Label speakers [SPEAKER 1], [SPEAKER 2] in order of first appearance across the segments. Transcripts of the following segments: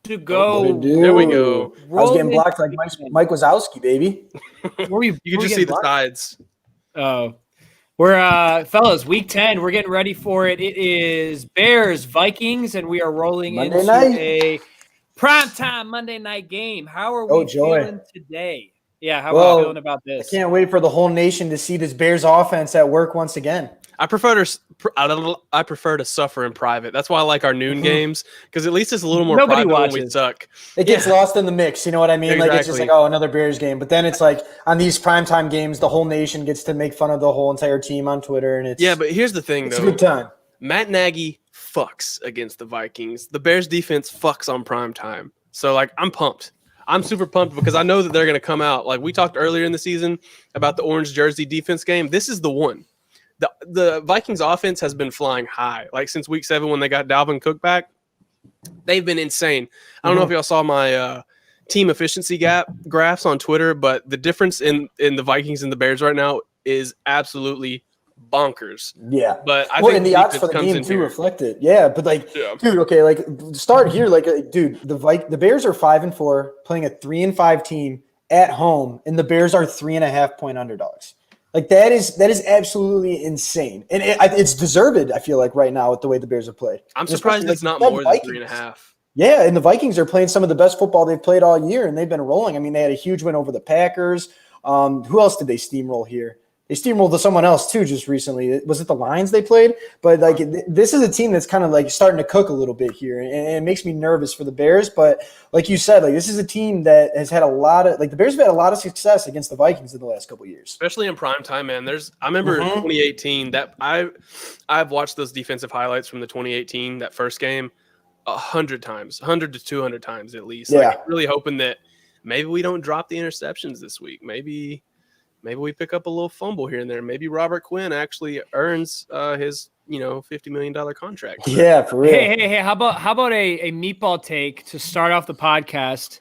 [SPEAKER 1] to go.
[SPEAKER 2] There we go.
[SPEAKER 3] I was getting blocked like Mike Wazowski, baby.
[SPEAKER 2] You can just see the sides.
[SPEAKER 1] Oh. We're fellas, week 10. We're getting ready for it. It is Bears Vikings, and we are rolling into a primetime Monday night game. How are we feeling today? Yeah, how are we feeling about this?
[SPEAKER 3] I can't wait for the whole nation to see this Bears offense at work once again.
[SPEAKER 2] I prefer to suffer in private. That's why I like our noon games, because at least it's a little more private when we suck.
[SPEAKER 3] It gets lost in the mix. You know what I mean? Exactly. Like it's just like, oh, another Bears game. But then it's like on these primetime games, the whole nation gets to make fun of the whole entire team on Twitter, and it's
[SPEAKER 2] but here's the thing,
[SPEAKER 3] it's a good time.
[SPEAKER 2] Matt Nagy fucks against the Vikings. The Bears defense fucks on primetime. So like I'm pumped. I'm super pumped because I know that they're going to come out. Like we talked earlier in the season about the orange jersey defense game. This is the one. The Vikings offense has been flying high. Like since week 7 when they got Dalvin Cook back, they've been insane. I don't know if y'all saw my team efficiency graphs on Twitter, but the difference in the Vikings and the Bears right now is absolutely bonkers.
[SPEAKER 3] Yeah.
[SPEAKER 2] But I think
[SPEAKER 3] the odds for the game too reflect it. Yeah, but dude, okay, like start here. Like, dude, the Bears are 5-4, playing a 3-5 team at home, and the Bears are 3.5-point underdogs. Like that is absolutely insane, and it's deserved. I feel like right now with the way the Bears have played.
[SPEAKER 2] I'm surprised it's not more than 3.5.
[SPEAKER 3] Yeah, and the Vikings are playing some of the best football they've played all year, and they've been rolling. I mean, they had a huge win over the Packers. Who else did they steamroll here? They steamrolled someone else too just recently. Was it the Lions they played? But like this is a team that's kind of like starting to cook a little bit here, and it makes me nervous for the Bears. But like you said, like this is a team that has had a lot of the Bears have had a lot of success against the Vikings in the last couple of years,
[SPEAKER 2] especially in prime time. Man, I remember 2018 that I've watched those defensive highlights from the 2018 that first game 100 times, 100 to 200 times at least.
[SPEAKER 3] Yeah,
[SPEAKER 2] like, really hoping that maybe we don't drop the interceptions this week. Maybe we pick up a little fumble here and there. Maybe Robert Quinn actually earns his, $50 million contract.
[SPEAKER 3] Yeah, for real.
[SPEAKER 1] Hey, how about a meatball take to start off the podcast?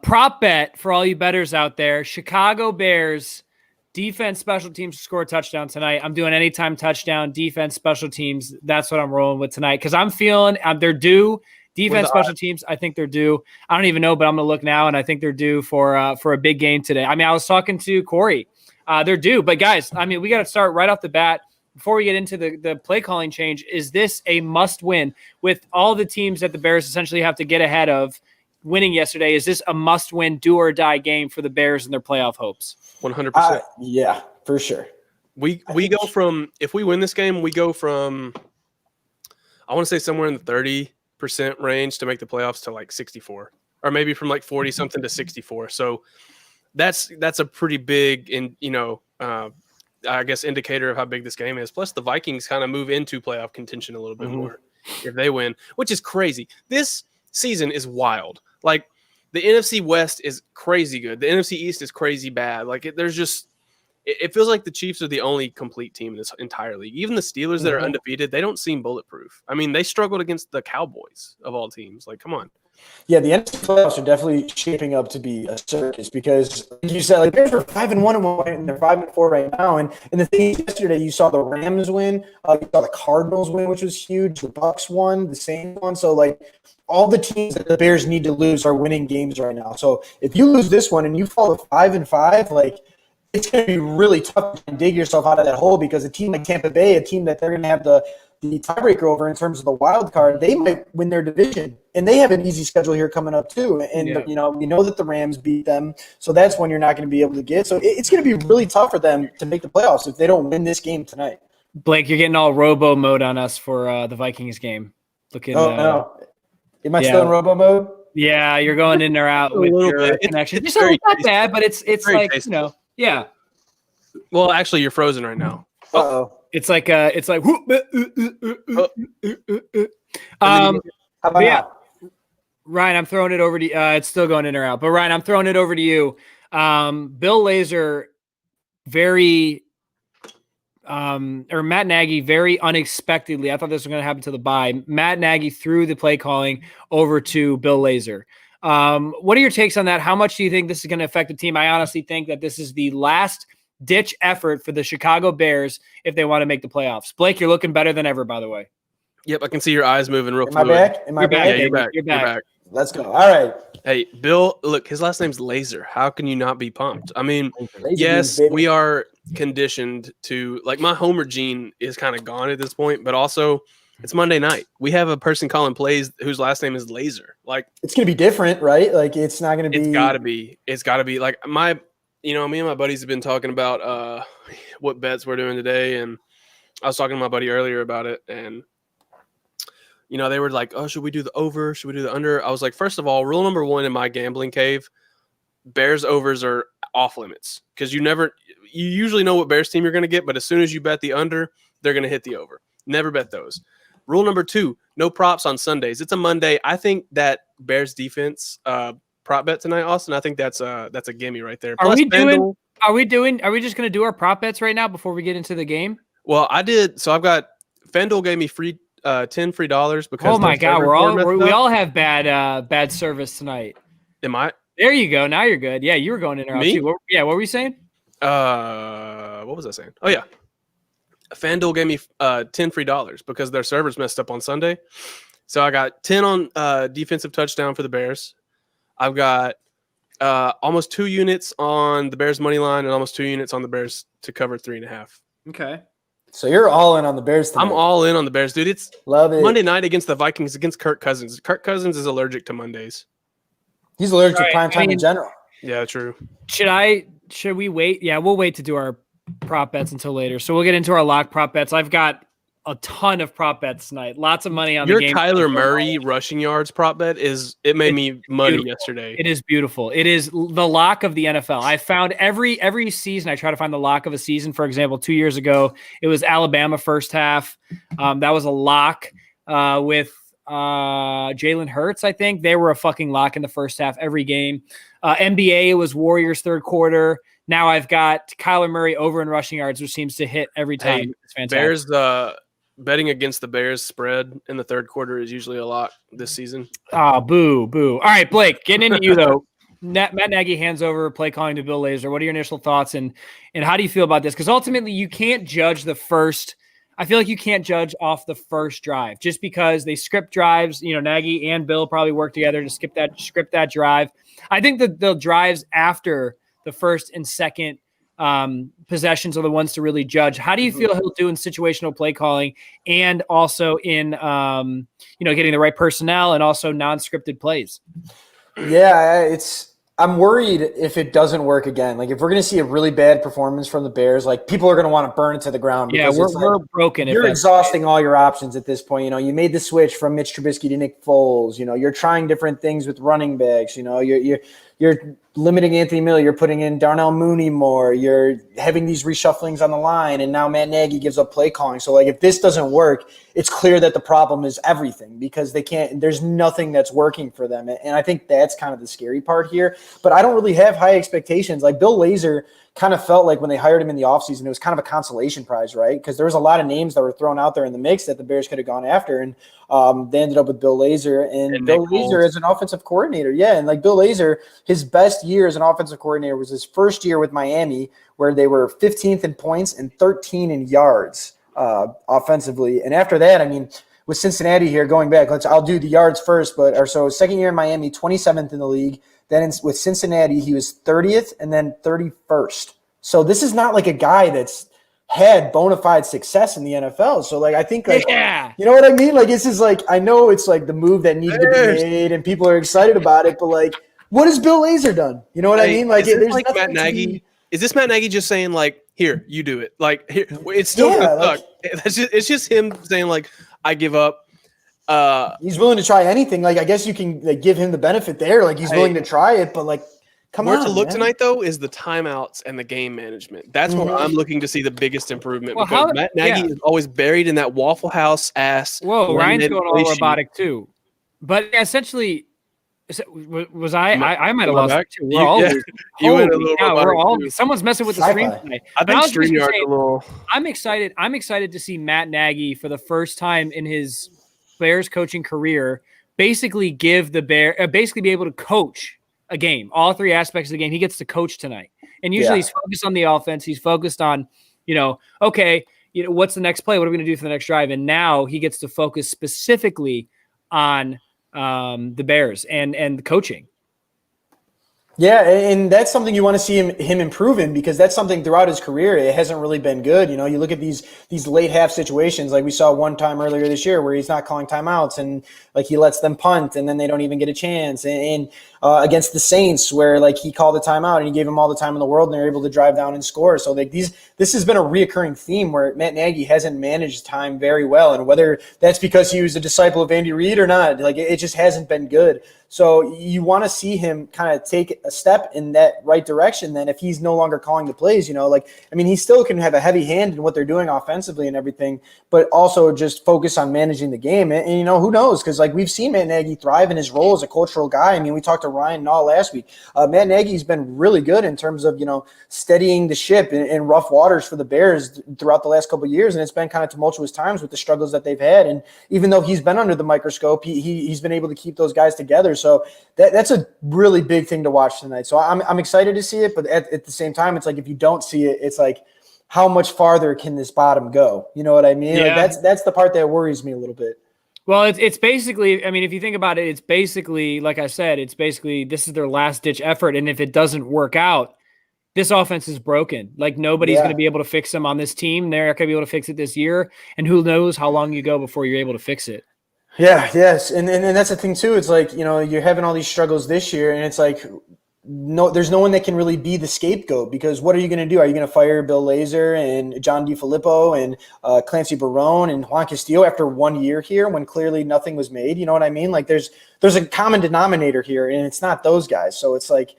[SPEAKER 1] Prop bet for all you bettors out there. Chicago Bears defense, special teams to score a touchdown tonight. I'm doing anytime touchdown, defense, special teams. That's what I'm rolling with tonight because I'm feeling they're due. Defense, special teams, I think they're due. I don't even know, but I'm going to look now, and I think they're due for a big game today. I mean, I was talking to Corey. They're due. But, guys, I mean, we got to start right off the bat. Before we get into the play calling change, is this a must-win with all the teams that the Bears essentially have to get ahead of winning yesterday? Is this a must-win, do-or-die game for the Bears and their playoff hopes?
[SPEAKER 2] 100%.
[SPEAKER 3] Yeah, for sure.
[SPEAKER 2] We go from – if we win this game, we go from I want to say somewhere in the 30% range to make the playoffs to like 64, or maybe from like 40 something to 64. So that's a pretty big I guess indicator of how big this game is. Plus the Vikings kind of move into playoff contention a little bit more if they win, which is crazy. This season is wild. Like the NFC West is crazy good. The NFC East is crazy bad. Like it feels like the Chiefs are the only complete team in this entire league. Even the Steelers that are undefeated, they don't seem bulletproof. I mean, they struggled against the Cowboys of all teams. Like, come on.
[SPEAKER 3] Yeah, the NFC playoffs are definitely shaping up to be a circus because, like you said, like Bears are 5-1 and they're 5-4 right now. And the thing is, yesterday you saw the Rams win, you saw the Cardinals win, which was huge. The Bucks won, the Saints won. So like all the teams that the Bears need to lose are winning games right now. So if you lose this one and you fall to 5-5, like it's going to be really tough to dig yourself out of that hole because a team like Tampa Bay, a team that they're going to have the tiebreaker over in terms of the wild card, they might win their division. And they have an easy schedule here coming up too. And, we know that the Rams beat them. So that's one you're not going to be able to get. So it's going to be really tough for them to make the playoffs if they don't win this game tonight.
[SPEAKER 1] Blake, you're getting all robo mode on us for the Vikings game.
[SPEAKER 3] No. Am I still in robo mode?
[SPEAKER 1] Yeah, you're going in or out with your connection. It's not bad, but it's like, tasty. Yeah.
[SPEAKER 2] Well, actually, you're frozen right now.
[SPEAKER 3] Uh-oh.
[SPEAKER 1] It's like How about
[SPEAKER 3] now?
[SPEAKER 1] Ryan, I'm throwing it over to you. It's still going in or out, but Ryan, I'm throwing it over to you. Bill Lazor, or Matt Nagy, very unexpectedly, I thought this was going to happen to the bye. Matt Nagy threw the play calling over to Bill Lazor. What are your takes on that? How much do you think this is going to affect the team? I honestly think that this is the last ditch effort for the Chicago Bears if they want to make the playoffs. Blake, you're looking better than ever, by the way.
[SPEAKER 2] Yep, I can see your eyes moving real
[SPEAKER 3] fluid. Am I back?
[SPEAKER 2] Yeah, you're back.
[SPEAKER 3] Let's go. All right.
[SPEAKER 2] Hey, Bill, look, his last name's Laser. How can you not be pumped? I mean,
[SPEAKER 3] Laser
[SPEAKER 2] yes,
[SPEAKER 3] beans, baby.
[SPEAKER 2] we are conditioned to, like, my Homer gene is kind of gone at this point, but also it's Monday night. We have a person calling plays whose last name is Laser. Like,
[SPEAKER 3] It's going to be different, right? Like, it's not going to be.
[SPEAKER 2] It's got to be. Like, me and my buddies have been talking about what bets we're doing today, and I was talking to my buddy earlier about it, and they were like, oh, should we do the over? Should we do the under? I was like, first of all, rule number one in my gambling cave, Bears overs are off limits because you usually know what Bears team you're going to get, but as soon as you bet the under, they're going to hit the over. Never bet those. Rule number two, no props on Sundays. It's a Monday. I think that Bears defense prop bet tonight, Austin. I think that's a gimme right there.
[SPEAKER 1] Are we just going to do our prop bets right now before we get into the game?
[SPEAKER 2] Well, I did. So I've got FanDuel gave me free $10 free because
[SPEAKER 1] oh my god, we all have bad service tonight.
[SPEAKER 2] Am I?
[SPEAKER 1] There you go. Now you're good. Yeah, you were going in and out too. What were you saying?
[SPEAKER 2] What was I saying? Oh yeah, FanDuel gave me $10 free because their servers messed up on Sunday. So I got 10 on defensive touchdown for the Bears. I've got almost 2 units on the Bears money line and almost 2 units on the Bears to cover 3.5.
[SPEAKER 1] Okay.
[SPEAKER 3] So you're all in on the Bears tonight.
[SPEAKER 2] I'm all in on the Bears, dude. It's
[SPEAKER 3] Love it.
[SPEAKER 2] Monday night against the Vikings against Kirk Cousins. Kirk Cousins is allergic to Mondays.
[SPEAKER 3] He's allergic to prime time in general.
[SPEAKER 2] Yeah, true.
[SPEAKER 1] Should we wait? Yeah, we'll wait to do our prop bets until later. So we'll get into our lock prop bets. I've got a ton of prop bets tonight. Lots of money on the game.
[SPEAKER 2] Your Kyler Murray rushing yards prop bet made me money yesterday.
[SPEAKER 1] It is beautiful. It is the lock of the NFL. I found every season I try to find the lock of a season. For example, 2 years ago, it was Alabama first half. That was a lock with Jalen Hurts. I think they were a fucking lock in the first half every game. NBA, it was Warriors third quarter. Now I've got Kyler Murray over in rushing yards, which seems to hit every time.
[SPEAKER 2] Hey,
[SPEAKER 1] it's fantastic.
[SPEAKER 2] Bears betting against the Bears spread in the third quarter is usually a lock this season.
[SPEAKER 1] Oh, boo. All right, Blake, getting into you though. Matt Nagy hands over play calling to Bill Lazor. What are your initial thoughts and how do you feel about this? Because ultimately you can't judge the first. I feel like you can't judge off the first drive just because they script drives. Nagy and Bill probably work together to script that drive. I think that the drives after the first and second possessions are the ones to really judge. How do you feel he'll do in situational play calling and also in getting the right personnel and also non-scripted plays?
[SPEAKER 3] Yeah, I'm worried if it doesn't work again. Like if we're going to see a really bad performance from the Bears, like people are going to want to burn it to the ground.
[SPEAKER 1] Yeah, we're broken.
[SPEAKER 3] You're exhausting all your options at this point. You made the switch from Mitch Trubisky to Nick Foles. You're trying different things with running backs. You're limiting Anthony Miller. You're putting in Darnell Mooney more. You're having these reshufflings on the line, and now Matt Nagy gives up play calling. So, like, if this doesn't work, it's clear that the problem is everything because they can't. There's nothing that's working for them, and I think that's kind of the scary part here. But I don't really have high expectations. Like Bill Lazor kind of felt like when they hired him in the offseason, it was kind of a consolation prize, right? Because there was a lot of names that were thrown out there in the mix that the Bears could have gone after, and they ended up with Bill Lazor and Bill Lazor as an offensive coordinator. Yeah, and like Bill Lazor, his best year as an offensive coordinator was his first year with Miami, where they were 15th in points and 13 in yards offensively. And after that, I mean, with Cincinnati here, going back, I'll do the yards first, so second year in Miami, 27th in the league. Then with Cincinnati, he was 30th and then 31st. So this is not like a guy that's had bona fide success in the NFL. So like I think you know what I mean? Like this is like I know it's like the move that needed to be made and people are excited about it, but like what has Bill Lazor done? You know what I mean? Like there's
[SPEAKER 2] like Matt Nagy. Is this Matt Nagy just saying like, here, you do it? Like here, it's still gonna suck. It's just him saying like, I give up.
[SPEAKER 3] He's willing to try anything. Like I guess you can give him the benefit there. Like he's willing to try it, but like come on.
[SPEAKER 2] Where to look tonight though is the timeouts and the game management. That's where I'm looking to see the biggest improvement because Matt Nagy is always buried in that Waffle House ass.
[SPEAKER 1] Whoa, Ryan's going all robotic too. But essentially, was I might have lost it too. We're all we're all someone's messing with the stream tonight.
[SPEAKER 2] I think StreamYard's a little.
[SPEAKER 1] I'm excited to see Matt Nagy for the first time in his Bears coaching career basically be able to coach a game, all three aspects of the game. He gets to coach tonight. And usually he's focused on the offense. He's focused on, what's the next play? What are we going to do for the next drive? And now he gets to focus specifically on the Bears and the coaching.
[SPEAKER 3] Yeah, and that's something you want to see him improve in, because that's something throughout his career it hasn't really been good. You know, you look at these late half situations, like we saw one time earlier this year where he's not calling timeouts and like he lets them punt and then they don't even get a chance. And against the Saints, where like he called a timeout and he gave them all the time in the world and they're able to drive down and score. So like this has been a reoccurring theme where Matt Nagy hasn't managed time very well, and whether that's because he was a disciple of Andy Reid or not, like it just hasn't been good. So you want to see him kind of take a step in that right direction then if he's no longer calling the plays, you know, like, I mean, he still can have a heavy hand in what they're doing offensively and everything, but also just focus on managing the game. And you know, who knows? Because like we've seen Matt Nagy thrive in his role as a cultural guy. I mean, we talked to Ryan Nall last week. Matt Nagy's been really good in terms of, you know, steadying the ship in rough waters for the Bears throughout the last couple of years. And it's been kind of tumultuous times with the struggles that they've had. And even though he's been under the microscope, he's been able to keep those guys together. So that's a really big thing to watch tonight. So I'm excited to see it, but at the same time, it's like if you don't see it, it's like how much farther can this bottom go? You know what I mean?
[SPEAKER 1] Yeah.
[SPEAKER 3] Like that's the part that worries me a little bit.
[SPEAKER 1] Well, it's basically, I mean, if you think about it, it's basically, like I said, it's basically this is their last ditch effort, and if it doesn't work out, this offense is broken. Like nobody's going to be able to fix them on this team. They're not going to be able to fix it this year, and who knows how long you go before you're able to fix it.
[SPEAKER 3] Yeah, yes. And that's the thing too. It's like, you know, you're having all these struggles this year and it's like, no, there's no one that can really be the scapegoat, because what are you going to do? Are you going to fire Bill Lazor and John DeFilippo and Clancy Barone and Juan Castillo after 1 year here when clearly nothing was made? You know what I mean? Like there's a common denominator here and it's not those guys. So it's like,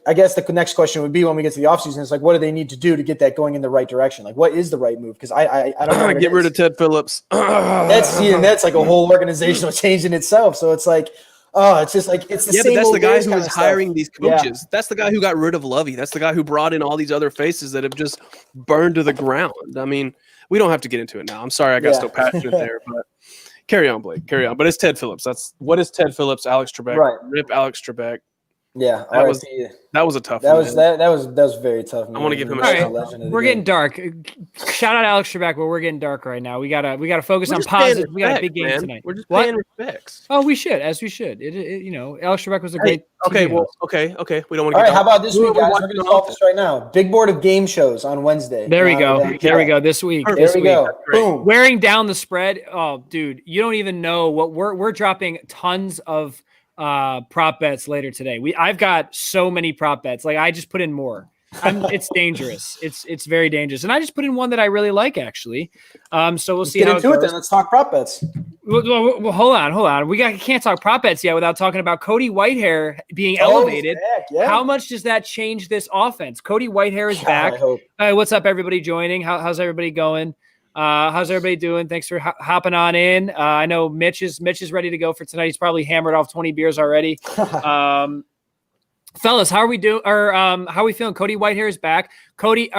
[SPEAKER 3] I guess the next question would be when we get to the offseason, it's like, what do they need to do to get that going in the right direction? Like, what is the right move? Because I don't know.
[SPEAKER 2] Get rid of Ted Phillips.
[SPEAKER 3] That's like a whole organizational change in itself. So it's like, it's just like it's the same.
[SPEAKER 2] But that's
[SPEAKER 3] old
[SPEAKER 2] the guy
[SPEAKER 3] Bears
[SPEAKER 2] who
[SPEAKER 3] kind
[SPEAKER 2] was
[SPEAKER 3] of
[SPEAKER 2] hiring
[SPEAKER 3] stuff.
[SPEAKER 2] these coaches. Yeah. That's the guy who got rid of Lovey. That's the guy who brought in all these other faces that have just burned to the ground. I mean, we don't have to get into it now. I'm sorry I got so passionate there, but carry on, Blake. Carry on. But it's Ted Phillips. That's what is Ted Phillips, Alex Trebek. Right. Rip Alex Trebek.
[SPEAKER 3] Yeah,
[SPEAKER 2] that was a tough.
[SPEAKER 3] That was very tough. Man.
[SPEAKER 2] I want to give him a
[SPEAKER 1] shout. We're getting dark. Shout out Alex Trebek, but we're getting dark right now. We gotta focus on positive. We got a big game tonight.
[SPEAKER 2] We're just paying respects.
[SPEAKER 1] Oh, we should, as we should. You know, Alex Trebek was a great.
[SPEAKER 2] Okay. We don't want to.
[SPEAKER 3] All right, how about this week, guys? We're going to solve this right now. Big board of game shows on Wednesday.
[SPEAKER 1] There we go. There we go. This week.
[SPEAKER 3] There we go. Boom.
[SPEAKER 1] Wearing down the spread. Oh, dude, you don't even know what we're dropping tons of prop bets later today. I've got so many prop bets. Like I just put in more. It's dangerous. It's very dangerous. And I just put in one that I really like actually. So we'll see how it goes.
[SPEAKER 3] Then. Let's talk prop bets.
[SPEAKER 1] Well, hold on. We can't talk prop bets yet without talking about Cody Whitehair being elevated.
[SPEAKER 3] Yeah.
[SPEAKER 1] How much does that change this offense? Cody Whitehair is back. What's up, everybody joining? How's everybody going? How's everybody doing? Thanks for hopping on in. I know Mitch is ready to go for tonight. He's probably hammered off 20 beers already. Fellas, how are we doing? Or how are we feeling? Cody Whitehair is back. Blake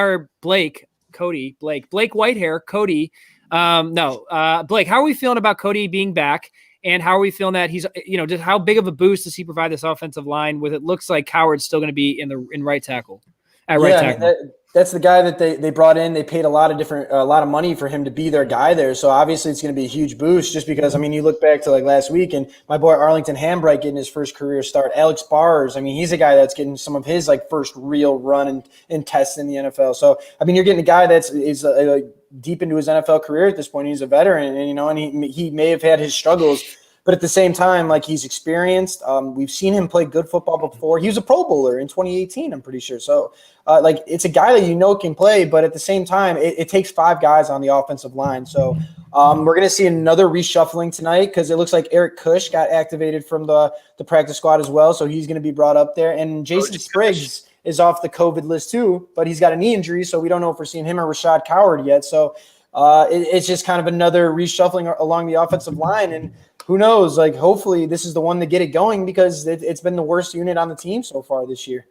[SPEAKER 1] Whitehair. Cody. Blake, how are we feeling about Cody being back? And how are we feeling that he's, just how big of a boost does he provide this offensive line with? It looks like Coward's still going to be in right tackle. Right tackle.
[SPEAKER 3] That's the guy that they brought in. They paid a lot of money for him to be their guy there. So obviously it's going to be a huge boost just because, I mean, you look back to like last week and my boy Arlington Hambright getting his first career start. Alex Bars, I mean, he's a guy that's getting some of his like first real run and tests in the NFL. So, I mean, you're getting a guy that's deep into his NFL career at this point. He's a veteran and he may have had his struggles, but at the same time, like he's experienced. We've seen him play good football before. He was a Pro Bowler in 2018, I'm pretty sure. So, it's a guy that can play, but at the same time, it takes 5 guys on the offensive line. So we're going to see another reshuffling tonight because it looks like Eric Kush got activated from the practice squad as well. So he's going to be brought up there. And Jason Spriggs is off the COVID list too, but he's got a knee injury. So we don't know if we're seeing him or Rashad Coward yet. So it's just kind of another reshuffling along the offensive line. And who knows, like hopefully this is the one to get it going because it's been the worst unit on the team so far this year.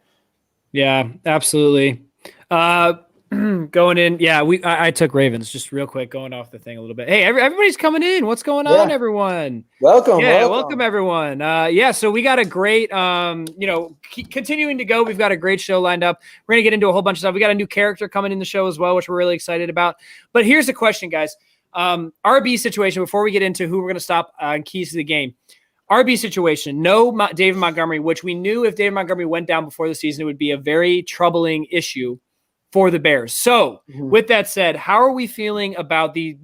[SPEAKER 1] Yeah, absolutely. Going in, I took Ravens just real quick, going off the thing a little bit. Hey, everybody's coming in. What's going on, everyone?
[SPEAKER 3] Welcome.
[SPEAKER 1] Welcome everyone. So we got a great, continuing to go. We've got a great show lined up. We're gonna get into a whole bunch of stuff. We got a new character coming in the show as well, which we're really excited about. But here's the question, guys. RB situation before we get into who we're gonna stop and keys to the game. RB situation, no David Montgomery, which we knew if David Montgomery went down before the season, it would be a very troubling issue for the Bears. So with that said, how are we feeling about the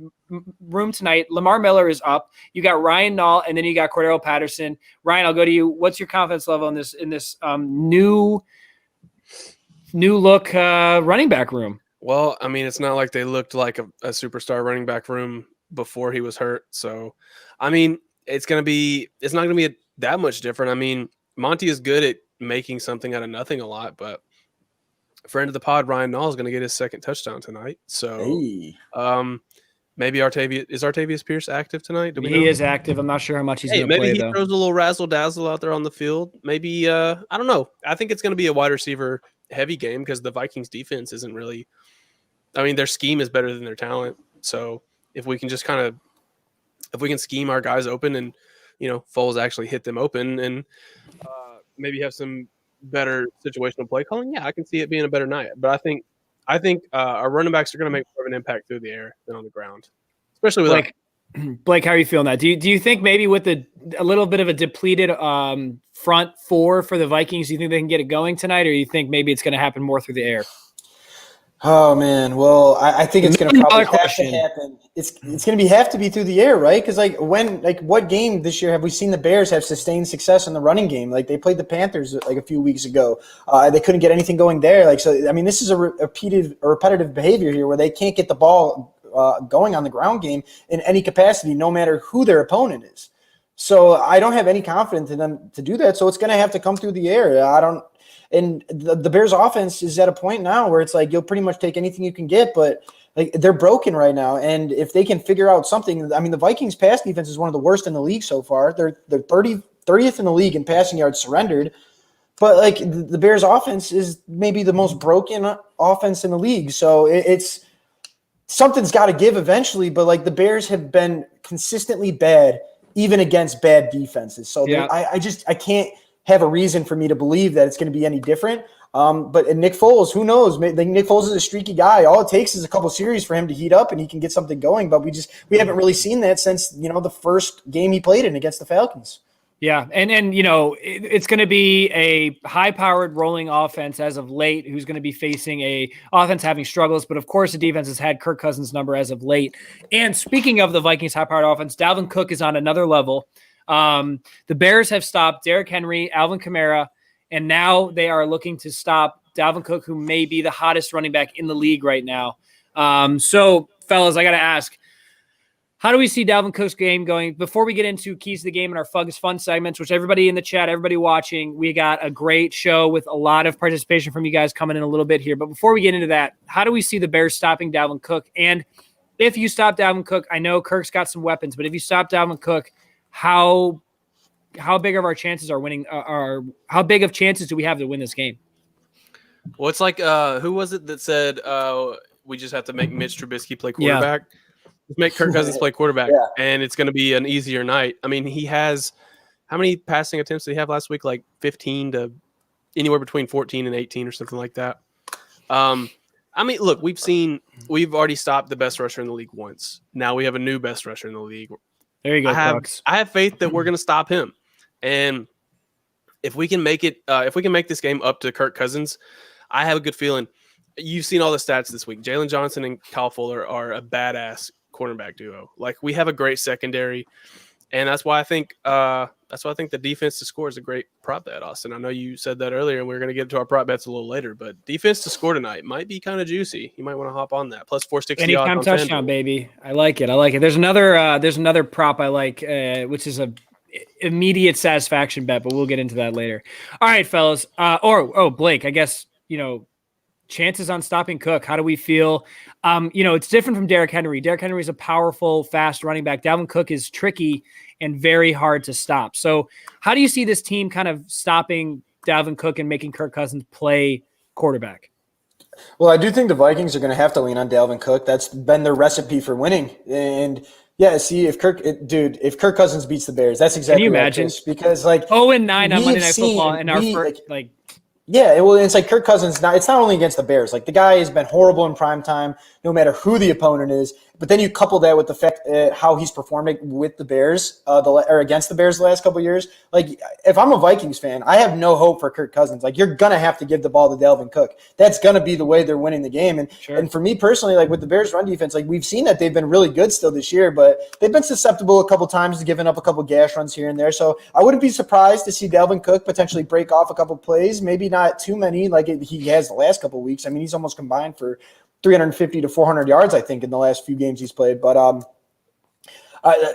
[SPEAKER 1] room tonight? Lamar Miller is up. You got Ryan Nall, and then you got Cordero Patterson. Ryan, I'll go to you. What's your confidence level in this new look running back room?
[SPEAKER 2] Well, I mean, it's not like they looked like a superstar running back room before he was hurt. So, I mean, it's not going to be that much different. I mean, Monty is good at making something out of nothing a lot, but friend of the pod, Ryan Nall, is going to get his second touchdown tonight. So, maybe Artavius Pierce active tonight?
[SPEAKER 1] He is active. I'm not sure how much he's going to play,
[SPEAKER 2] maybe he
[SPEAKER 1] though.
[SPEAKER 2] throws a little razzle dazzle out there on the field. Maybe I don't know. I think it's going to be a wide receiver heavy game because the Vikings defense isn't really. I mean, their scheme is better than their talent. So if we can scheme our guys open and Foles actually hit them open and maybe have some better situational play calling, I can see it being a better night. But I think our running backs are going to make more of an impact through the air than on the ground, especially with
[SPEAKER 1] Blake. How are you feeling that? Do you think maybe with a little bit of a depleted front four for the Vikings, do you think they can get it going tonight, or you think maybe it's going to happen more through the air?
[SPEAKER 3] Oh man, well, I think it's going to probably have to happen. It's going to have to be through the air, right? Because what game this year have we seen the Bears have sustained success in the running game? Like they played the Panthers like a few weeks ago. They couldn't get anything going there. Like so, I mean, this is a repetitive behavior here where they can't get the ball going on the ground game in any capacity, no matter who their opponent is. So I don't have any confidence in them to do that. So it's going to have to come through the air. And the Bears offense is at a point now where it's like you'll pretty much take anything you can get, but like they're broken right now. And if they can figure out something, I mean, the Vikings pass defense is one of the worst in the league so far. They're 30th in the league in passing yards surrendered. But like the Bears offense is maybe the most broken offense in the league. So it's something's got to give eventually. But like the Bears have been consistently bad, even against bad defenses. So I can't have a reason for me to believe that it's going to be any different. But Nick Foles, who knows? Nick Foles is a streaky guy. All it takes is a couple series for him to heat up and he can get something going. But we haven't really seen that since, the first game he played in against the Falcons.
[SPEAKER 1] Yeah. And it's going to be a high-powered rolling offense as of late who's going to be facing a offense having struggles. But, of course, the defense has had Kirk Cousins' number as of late. And speaking of the Vikings high-powered offense, Dalvin Cook is on another level. The Bears have stopped Derrick Henry, Alvin Kamara, and now they are looking to stop Dalvin Cook, who may be the hottest running back in the league right now. So, fellas, I got to ask, how do we see Dalvin Cook's game going? Before we get into keys to the game and our fun segments, which everybody in the chat, everybody watching, we got a great show with a lot of participation from you guys coming in a little bit here. But before we get into that, how do we see the Bears stopping Dalvin Cook? And if you stop Dalvin Cook, I know Kirk's got some weapons, but if you stop Dalvin Cook, how big of our chances are winning? How big of chances do we have to win this game?
[SPEAKER 2] Well, it's like who was it that said we just have to make Mitch Trubisky play quarterback? Yeah. Make Kirk Cousins play quarterback, and it's going to be an easier night. I mean, he has how many passing attempts did he have last week? Like 15 to anywhere between 14 and 18 or something like that. I mean, look, we've already stopped the best rusher in the league once. Now we have a new best rusher in the league.
[SPEAKER 1] There you go.
[SPEAKER 2] I have faith that we're going to stop him, and if we can make it, if we can make this game up to Kirk Cousins, I have a good feeling. You've seen all the stats this week. Jalen Johnson and Kyle Fuller are a badass cornerback duo. Like we have a great secondary, and that's why I think the defense to score is a great prop bet, Austin. I know you said that earlier, and we're going to get to our prop bets a little later, but defense to score tonight might be kind of juicy. You might want to hop on that. Plus 460
[SPEAKER 1] anytime touchdown, baby. I like it. There's another prop I like, which is a immediate satisfaction bet, but we'll get into that later. All right, fellas. Blake, I guess, chances on stopping Cook. How do we feel? It's different from Derrick Henry. Derrick Henry is a powerful, fast running back. Dalvin Cook is tricky and very hard to stop. So how do you see this team kind of stopping Dalvin Cook and making Kirk Cousins play quarterback?
[SPEAKER 3] Well, I do think the Vikings are going to have to lean on Dalvin Cook. That's been their recipe for winning. And see, if Kirk Cousins beats the Bears, that's exactly.
[SPEAKER 1] Can you imagine?
[SPEAKER 3] Because
[SPEAKER 1] 0-9 on Monday Night Football and our first
[SPEAKER 3] Yeah, well, it's like Kirk Cousins. It's not only against the Bears. Like the guy has been horrible in prime time, no matter who the opponent is. But then you couple that with the fact how he's performed with the Bears, or against the Bears the last couple of years. Like if I'm a Vikings fan, I have no hope for Kirk Cousins. Like you're gonna have to give the ball to Dalvin Cook. That's gonna be the way they're winning the game. And for me personally, like with the Bears run defense, like we've seen that they've been really good still this year, but they've been susceptible a couple times to giving up a couple gash runs here and there. So I wouldn't be surprised to see Dalvin Cook potentially break off a couple plays, maybe not too many like he has the last couple of weeks. I mean, he's almost combined for 350 to 400 yards, I think, in the last few games he's played. But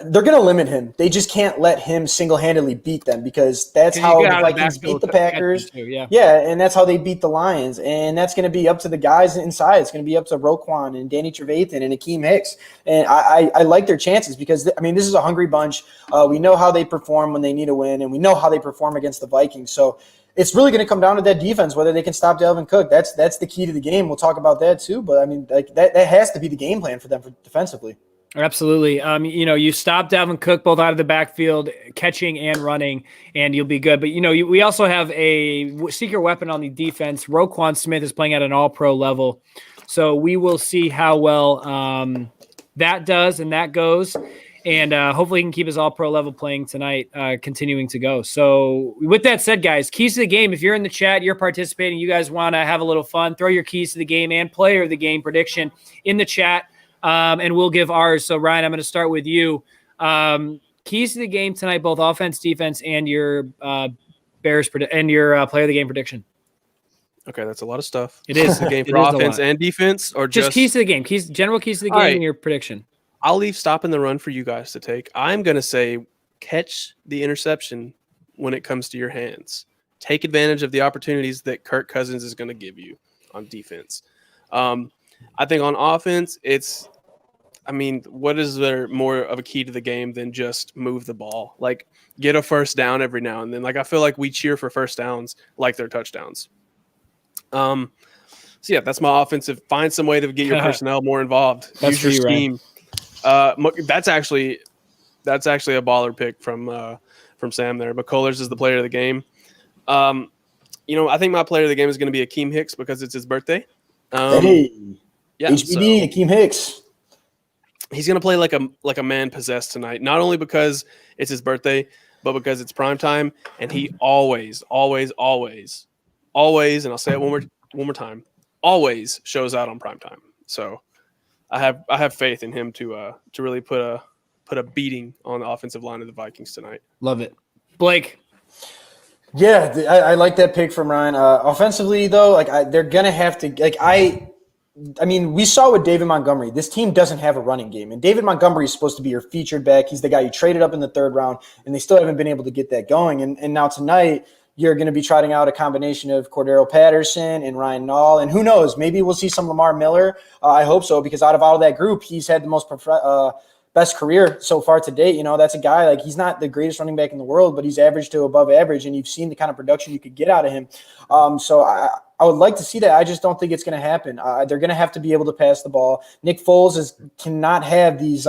[SPEAKER 3] they're going to limit him. They just can't let him single-handedly beat them because that's how the Vikings beat the Packers. Yeah, and that's how they beat the Lions. And that's going to be up to the guys inside. It's going to be up to Roquan and Danny Trevathan and Akeem Hicks. And I like their chances because, I mean, this is a hungry bunch. We know how they perform when they need a win, and we know how they perform against the Vikings. So it's really going to come down to that defense, whether they can stop Dalvin Cook. That's the key to the game. We'll talk about that too. But, I mean, like that has to be the game plan for them defensively.
[SPEAKER 1] Absolutely. You stop Dalvin Cook both out of the backfield, catching and running, and you'll be good. But, we also have a secret weapon on the defense. Roquan Smith is playing at an all-pro level. So we will see how well that does and that goes. And hopefully he can keep his all-pro level playing tonight, continuing to go. So with that said, guys, keys to the game. If you're in the chat, you're participating, you guys want to have a little fun, throw your keys to the game and player of the game prediction in the chat, and we'll give ours. So, Ryan, I'm going to start with you. Keys to the game tonight, both offense, defense, and your Bears and your player of the game prediction.
[SPEAKER 2] Okay, that's a lot of stuff.
[SPEAKER 1] It is.
[SPEAKER 2] The game for offense and defense, or just
[SPEAKER 1] keys to the game, general keys to the game, right, and your prediction.
[SPEAKER 2] I'll leave stopping the run for you guys to take. I'm going to say catch the interception when it comes to your hands. Take advantage of the opportunities that Kirk Cousins is going to give you on defense. I think on offense, what is there more of a key to the game than just move the ball? Like, get a first down every now and then. Like, I feel like we cheer for first downs like they're touchdowns. So, yeah, that's my offensive. Find some way to get your personnel more involved.
[SPEAKER 1] That's
[SPEAKER 2] Use your scheme.
[SPEAKER 1] Right.
[SPEAKER 2] That's actually a baller pick from Sam there. McCullers is the player of the game. I think my player of the game is going to be Akeem Hicks because it's his birthday.
[SPEAKER 3] Yeah, HBD, Akeem Hicks.
[SPEAKER 2] He's going to play like a man possessed tonight, not only because it's his birthday, but because it's prime time, and he always, and I'll say it one more time, always shows out on prime time. So I have faith in him to really put a beating on the offensive line of the Vikings tonight.
[SPEAKER 1] Love it. Blake.
[SPEAKER 3] Yeah, I like that pick from Ryan. Offensively, though, they're going to have to I mean, we saw with David Montgomery, this team doesn't have a running game. And David Montgomery is supposed to be your featured back. He's the guy you traded up in the third round, and they still haven't been able to get that going. And now tonight, you're going to be trotting out a combination of Cordero Patterson and Ryan Nall. And who knows, maybe we'll see some Lamar Miller. I hope so, because out of all of that group, he's had the most best career so far to date. That's a guy, he's not the greatest running back in the world, but he's average to above average, and you've seen the kind of production you could get out of him. So I would like to see that. I just don't think it's going to happen. They're going to have to be able to pass the ball. Nick Foles cannot have these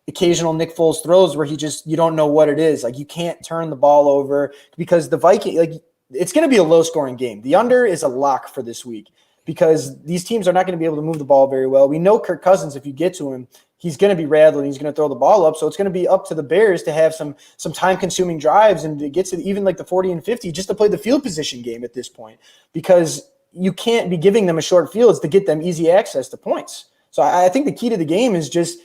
[SPEAKER 3] occasional Nick Foles throws where you don't know what it is. You can't turn the ball over because the Viking, it's going to be a low scoring game. The under is a lock for this week because these teams are not going to be able to move the ball very well. We know Kirk Cousins, if you get to him, he's going to be rattling. He's going to throw the ball up. So it's going to be up to the Bears to have some time-consuming drives and to get to even the 40 and 50 just to play the field position game at this point, because you can't be giving them a short fields to get them easy access to points. So I think the key to the game is just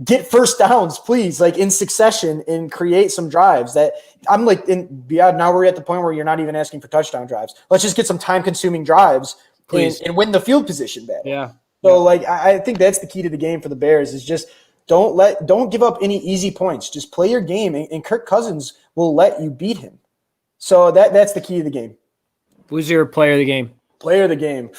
[SPEAKER 3] get first downs, please, in succession, and create some drives. That I'm now we're at the point where you're not even asking for touchdown drives. Let's just get some time-consuming drives and win the field position battle.
[SPEAKER 1] Yeah.
[SPEAKER 3] So I think that's the key to the game for the Bears is just don't give up any easy points. Just play your game, and Kirk Cousins will let you beat him. So that's the key to the game.
[SPEAKER 1] Who's your player of the game?
[SPEAKER 3] Player of the game.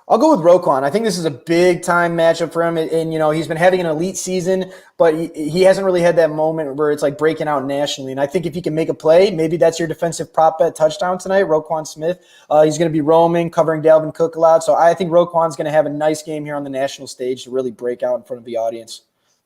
[SPEAKER 3] I'll go with Roquan. I think this is a big-time matchup for him, and he's been having an elite season, but he hasn't really had that moment where it's breaking out nationally. And I think if he can make a play, maybe that's your defensive prop bet touchdown tonight, Roquan Smith. He's going to be roaming, covering Dalvin Cook a lot. So I think Roquan's going to have a nice game here on the national stage to really break out in front of the audience.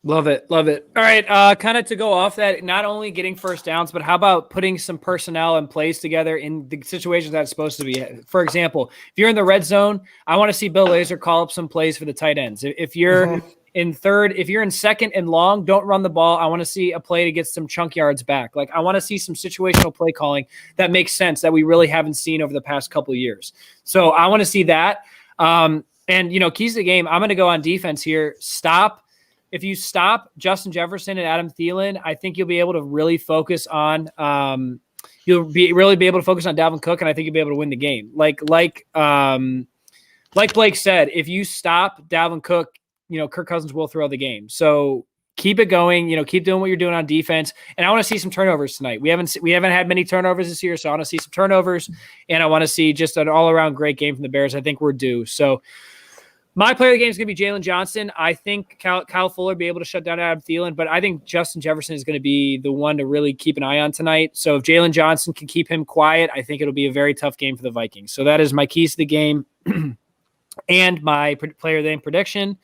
[SPEAKER 1] Love it. All right, kind of to go off that, not only getting first downs, but how about putting some personnel and plays together in the situations that it's supposed to be? For example, if you're in the red zone, I want to see Bill Lazor call up some plays for the tight ends. If you're in third, if you're in second and long, don't run the ball. I want to see a play to get some chunk yards back. Like, I want to see some situational play calling that makes sense that we really haven't seen over the past couple of years. So I want to see that. And, keys to the game, I'm going to go on defense here. If you stop Justin Jefferson and Adam Thielen, I think you'll be able to really focus on Dalvin Cook, and I think you'll be able to win the game. Like Blake said, if you stop Dalvin Cook, Kirk Cousins will throw the game. So keep it going. Keep doing what you're doing on defense. And I want to see some turnovers tonight. We haven't had many turnovers this year, so I want to see some turnovers, and I want to see just an all around great game from the Bears. I think we're due. So. My player of the game is going to be Jalen Johnson. I think Kyle Fuller will be able to shut down Adam Thielen, but I think Justin Jefferson is going to be the one to really keep an eye on tonight. So if Jalen Johnson can keep him quiet, I think it'll be a very tough game for the Vikings. So that is my keys to the game and my player of the game prediction.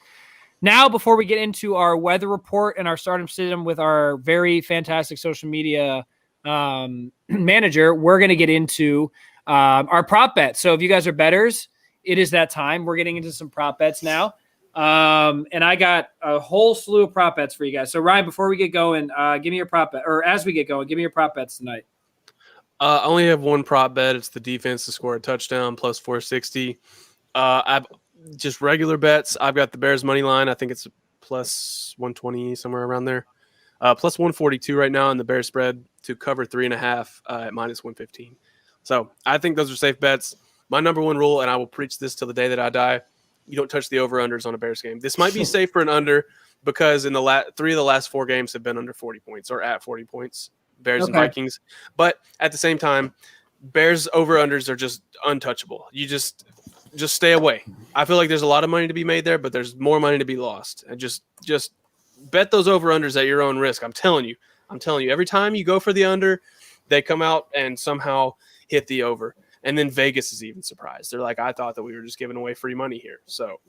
[SPEAKER 1] Now, before we get into our weather report and our stardom system with our very fantastic social media manager, we're going to get into our prop bet. So if you guys are bettors, it is that time. We're getting into some prop bets now. And I got a whole slew of prop bets for you guys. So, Ryan, before we get going, give me your prop bet. Or as we get going, give me your prop bets tonight.
[SPEAKER 2] I only have one prop bet. It's the defense to score a touchdown, plus 460. I've just regular bets. I've got the Bears money line. I think it's plus 120, somewhere around there. Plus 142 right now, and the Bears spread to cover 3.5 at minus 115. So I think those are safe bets. My number one rule, and I will preach this till the day that I die, you don't touch the over-unders on a Bears game. This might be safe for an under because in the 3 of the last 4 games have been under 40 points or at 40 points, Bears and Vikings. But at the same time, Bears over-unders are just untouchable. You just stay away. I feel like there's a lot of money to be made there, but there's more money to be lost. And just bet those over-unders at your own risk. I'm telling you. Every time you go for the under, they come out and somehow hit the over. And then Vegas is even surprised. They're like, I thought that we were just giving away free money here. So,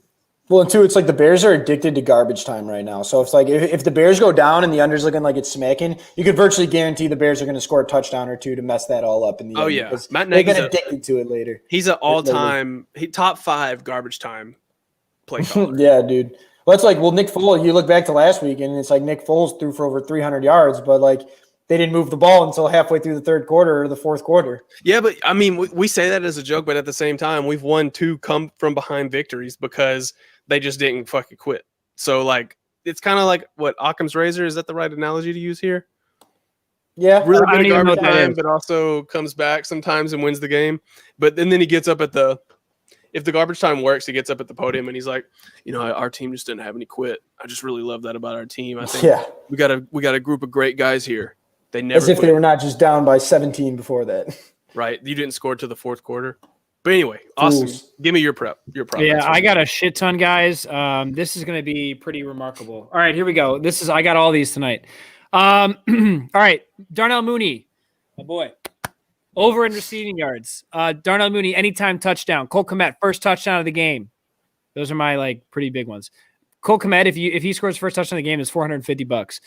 [SPEAKER 3] well, and two, it's like the Bears are addicted to garbage time right now. So it's like if the Bears go down and the under's looking like it's smacking, you could virtually guarantee the Bears are going to score a touchdown or two to mess that all up in the end.
[SPEAKER 2] Yeah,
[SPEAKER 3] Matt Nagy's they're addicted to it later.
[SPEAKER 2] He's an all-time top 5 garbage time play caller.
[SPEAKER 3] Yeah, dude. Well, it's like, Nick Foles. You look back to last week, and it's like Nick Foles threw for over 300 yards, but like. They didn't move the ball until halfway through the third quarter or the fourth quarter.
[SPEAKER 2] Yeah, but I mean, we say that as a joke, but at the same time, we've won 2 come from behind victories because they just didn't fucking quit. So, like, it's kind of like what Occam's razor. Is that the right analogy to use here?
[SPEAKER 3] Yeah,
[SPEAKER 2] really good at garbage time, but also comes back sometimes and wins the game. But then he gets up if the garbage time works, he gets up at the podium and he's like, our team just didn't have any quit. I just really love that about our team. I think we got a group of great guys here. They never
[SPEAKER 3] as if they were not just down by 17 before that.
[SPEAKER 2] Right. You didn't score to the fourth quarter. But anyway, awesome. Give me your prep.
[SPEAKER 1] Yeah, I got a shit ton, guys. This is going to be pretty remarkable. All right, here we go. I got all these tonight. All right, Darnell Mooney, my boy. Over and receiving yards. Darnell Mooney, anytime touchdown. Cole Kmet, first touchdown of the game. Those are my pretty big ones. Cole Kmet, if he scores first touchdown of the game, is $450.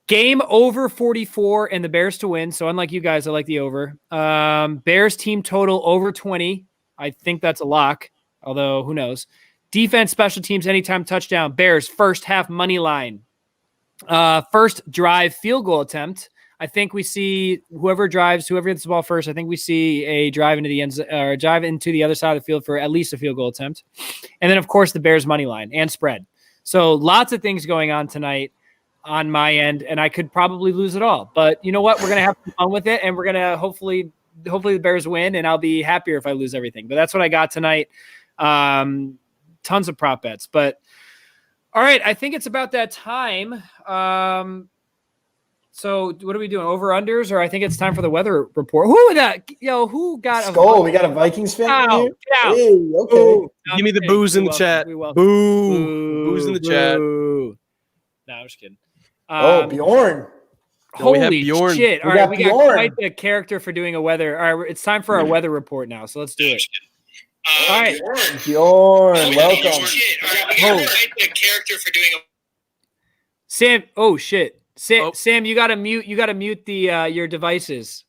[SPEAKER 1] Game over 44 and the Bears to win. So unlike you guys, I like the over. Bears team total over 20. I think that's a lock, although who knows. Defense, special teams, anytime touchdown. Bears first half money line. First drive field goal attempt. I think we see whoever gets the ball first. I think we see a drive into the end or a drive into the other side of the field for at least a field goal attempt. And then of course the Bears money line and spread. So lots of things going on tonight on my end, and I could probably lose it all. But you know what? We're going to have some fun with it, and we're going to hopefully the Bears win, and I'll be happier if I lose everything. But that's what I got tonight. Tons of prop bets. But all right, I think it's about that time. So what are we doing? Over-unders, or I think it's time for the weather report. Who got
[SPEAKER 3] Skull, we got a Vikings fan here?
[SPEAKER 2] Hey, okay. Ooh, give me the booze in the chat. Boo. Booze in the chat.
[SPEAKER 1] No, I'm just kidding.
[SPEAKER 3] Bjorn.
[SPEAKER 1] Holy shit. All right, we got quite the character for doing a weather. All right, it's time for our weather report now, so let's do it. All right.
[SPEAKER 3] Bjorn, welcome.
[SPEAKER 1] The character for doing Sam. Oh shit.
[SPEAKER 2] Oh.
[SPEAKER 1] Sam, you gotta mute. You gotta mute the your devices.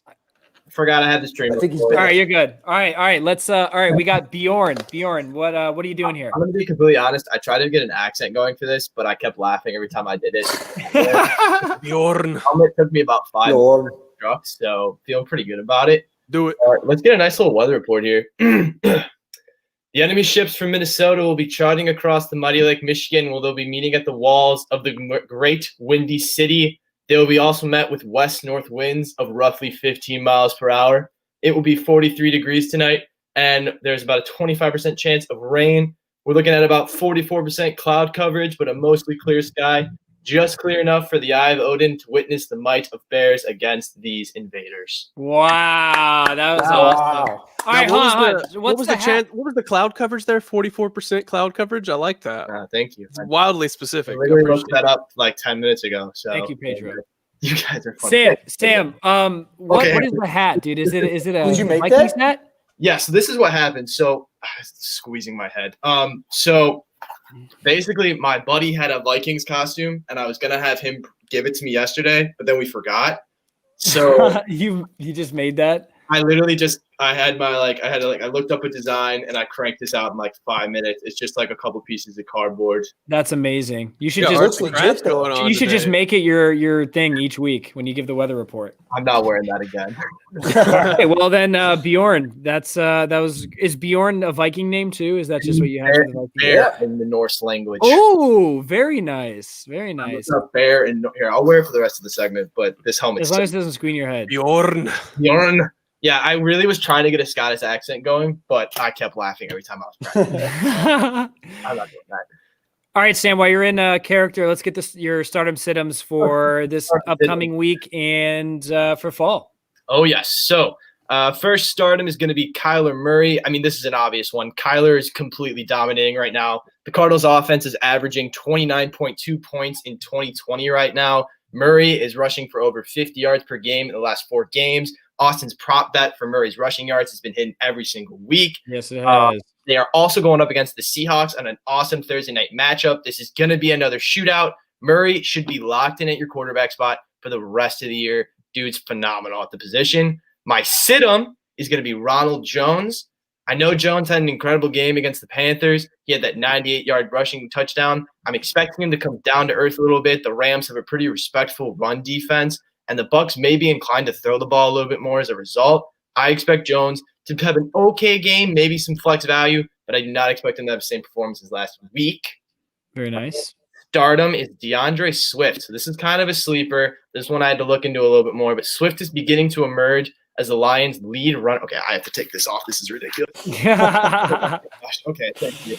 [SPEAKER 4] Forgot I had the stream.
[SPEAKER 3] I think he's
[SPEAKER 1] All
[SPEAKER 3] back.
[SPEAKER 1] right, you're good. All right. Let's. All right, we got Bjorn. Bjorn, what are you doing here?
[SPEAKER 4] I'm gonna be completely honest. I tried to get an accent going for this, but I kept laughing every time I did it.
[SPEAKER 2] Bjorn.
[SPEAKER 4] It took me about 5
[SPEAKER 3] Bjorn.
[SPEAKER 4] trucks, so feeling pretty good about it.
[SPEAKER 2] Do it.
[SPEAKER 4] All right, let's get a nice little weather report here. The enemy ships from Minnesota will be charting across the mighty Lake Michigan, where they'll be meeting at the walls of the great windy city. They will be also met with west-north winds of roughly 15 miles per hour. It will be 43 degrees tonight, and there's about a 25% chance of rain. We're looking at about 44% cloud coverage, but a mostly clear sky. Just clear enough for the eye of Odin to witness the might of bears against these invaders.
[SPEAKER 1] Wow, that was awesome.
[SPEAKER 3] Wow.
[SPEAKER 1] All right,
[SPEAKER 2] Now,
[SPEAKER 1] hold on.
[SPEAKER 2] what was the chance? What was the cloud coverage there? 44% cloud coverage. I like that.
[SPEAKER 4] Thank you.
[SPEAKER 2] It's wildly
[SPEAKER 4] I
[SPEAKER 2] specific.
[SPEAKER 4] literally
[SPEAKER 2] Appreciate
[SPEAKER 4] looked that up like 10 minutes ago. So
[SPEAKER 1] Thank you, Pedro.
[SPEAKER 4] You guys are funny.
[SPEAKER 1] Sam. What is the hat, dude? Is it a
[SPEAKER 3] Did you make
[SPEAKER 1] Vikings
[SPEAKER 3] that?
[SPEAKER 1] hat?
[SPEAKER 4] Yeah, so this is what happened. So squeezing my head. So basically my buddy had a Vikings costume and I was gonna have him give it to me yesterday, but then we forgot. So
[SPEAKER 1] you just made that?
[SPEAKER 4] I literally just I looked up a design and I cranked this out in like 5 minutes. It's just like a couple pieces of cardboard.
[SPEAKER 1] That's amazing. You should
[SPEAKER 3] Yeah,
[SPEAKER 1] just
[SPEAKER 3] looks legit, though.
[SPEAKER 2] going on
[SPEAKER 1] you should just
[SPEAKER 2] today.
[SPEAKER 1] make it your thing each week when you give the weather report.
[SPEAKER 4] I'm not wearing that again.
[SPEAKER 1] Okay, well then Bjorn, is Bjorn a Viking name too? Is that just what you have for the Vikings?
[SPEAKER 4] Bear in the Norse language.
[SPEAKER 1] Oh, very nice. Very nice.
[SPEAKER 4] A bear in here. I'll wear it for the rest of the segment, but this helmet.
[SPEAKER 1] As long as it doesn't screen your head.
[SPEAKER 2] Bjorn.
[SPEAKER 4] Bjorn. Yeah, I really was trying to get a Scottish accent going, but I kept laughing every time I was practicing. I'm not doing that.
[SPEAKER 1] All right, Sam, while you're in character, let's get your stardom situms for this upcoming week and for fall.
[SPEAKER 4] Oh, yes. So first stardom is going to be Kyler Murray. I mean, this is an obvious one. Kyler is completely dominating right now. The Cardinals offense is averaging 29.2 points in 2020 right now. Murray is rushing for over 50 yards per game in the last 4 games. Austin's prop bet for Murray's rushing yards has been hitting every single week.
[SPEAKER 1] Yes, it has.
[SPEAKER 4] They are also going up against the Seahawks on an awesome Thursday night matchup. This is going to be another shootout. Murray should be locked in at your quarterback spot for the rest of the year. Dude's phenomenal at the position. My sit-em is going to be Ronald Jones. I know Jones had an incredible game against the Panthers. He had that 98-yard rushing touchdown. I'm expecting him to come down to earth a little bit. The Rams have a pretty respectful run defense, and the Bucs may be inclined to throw the ball a little bit more as a result. I expect Jones to have an okay game, maybe some flex value, but I do not expect him to have the same performance as last week.
[SPEAKER 1] Very nice.
[SPEAKER 4] Stardom is DeAndre Swift. So this is kind of a sleeper. This one I had to look into a little bit more, but Swift is beginning to emerge as the Lions' lead run. Okay, I have to take this off. This is ridiculous. Okay, thank you.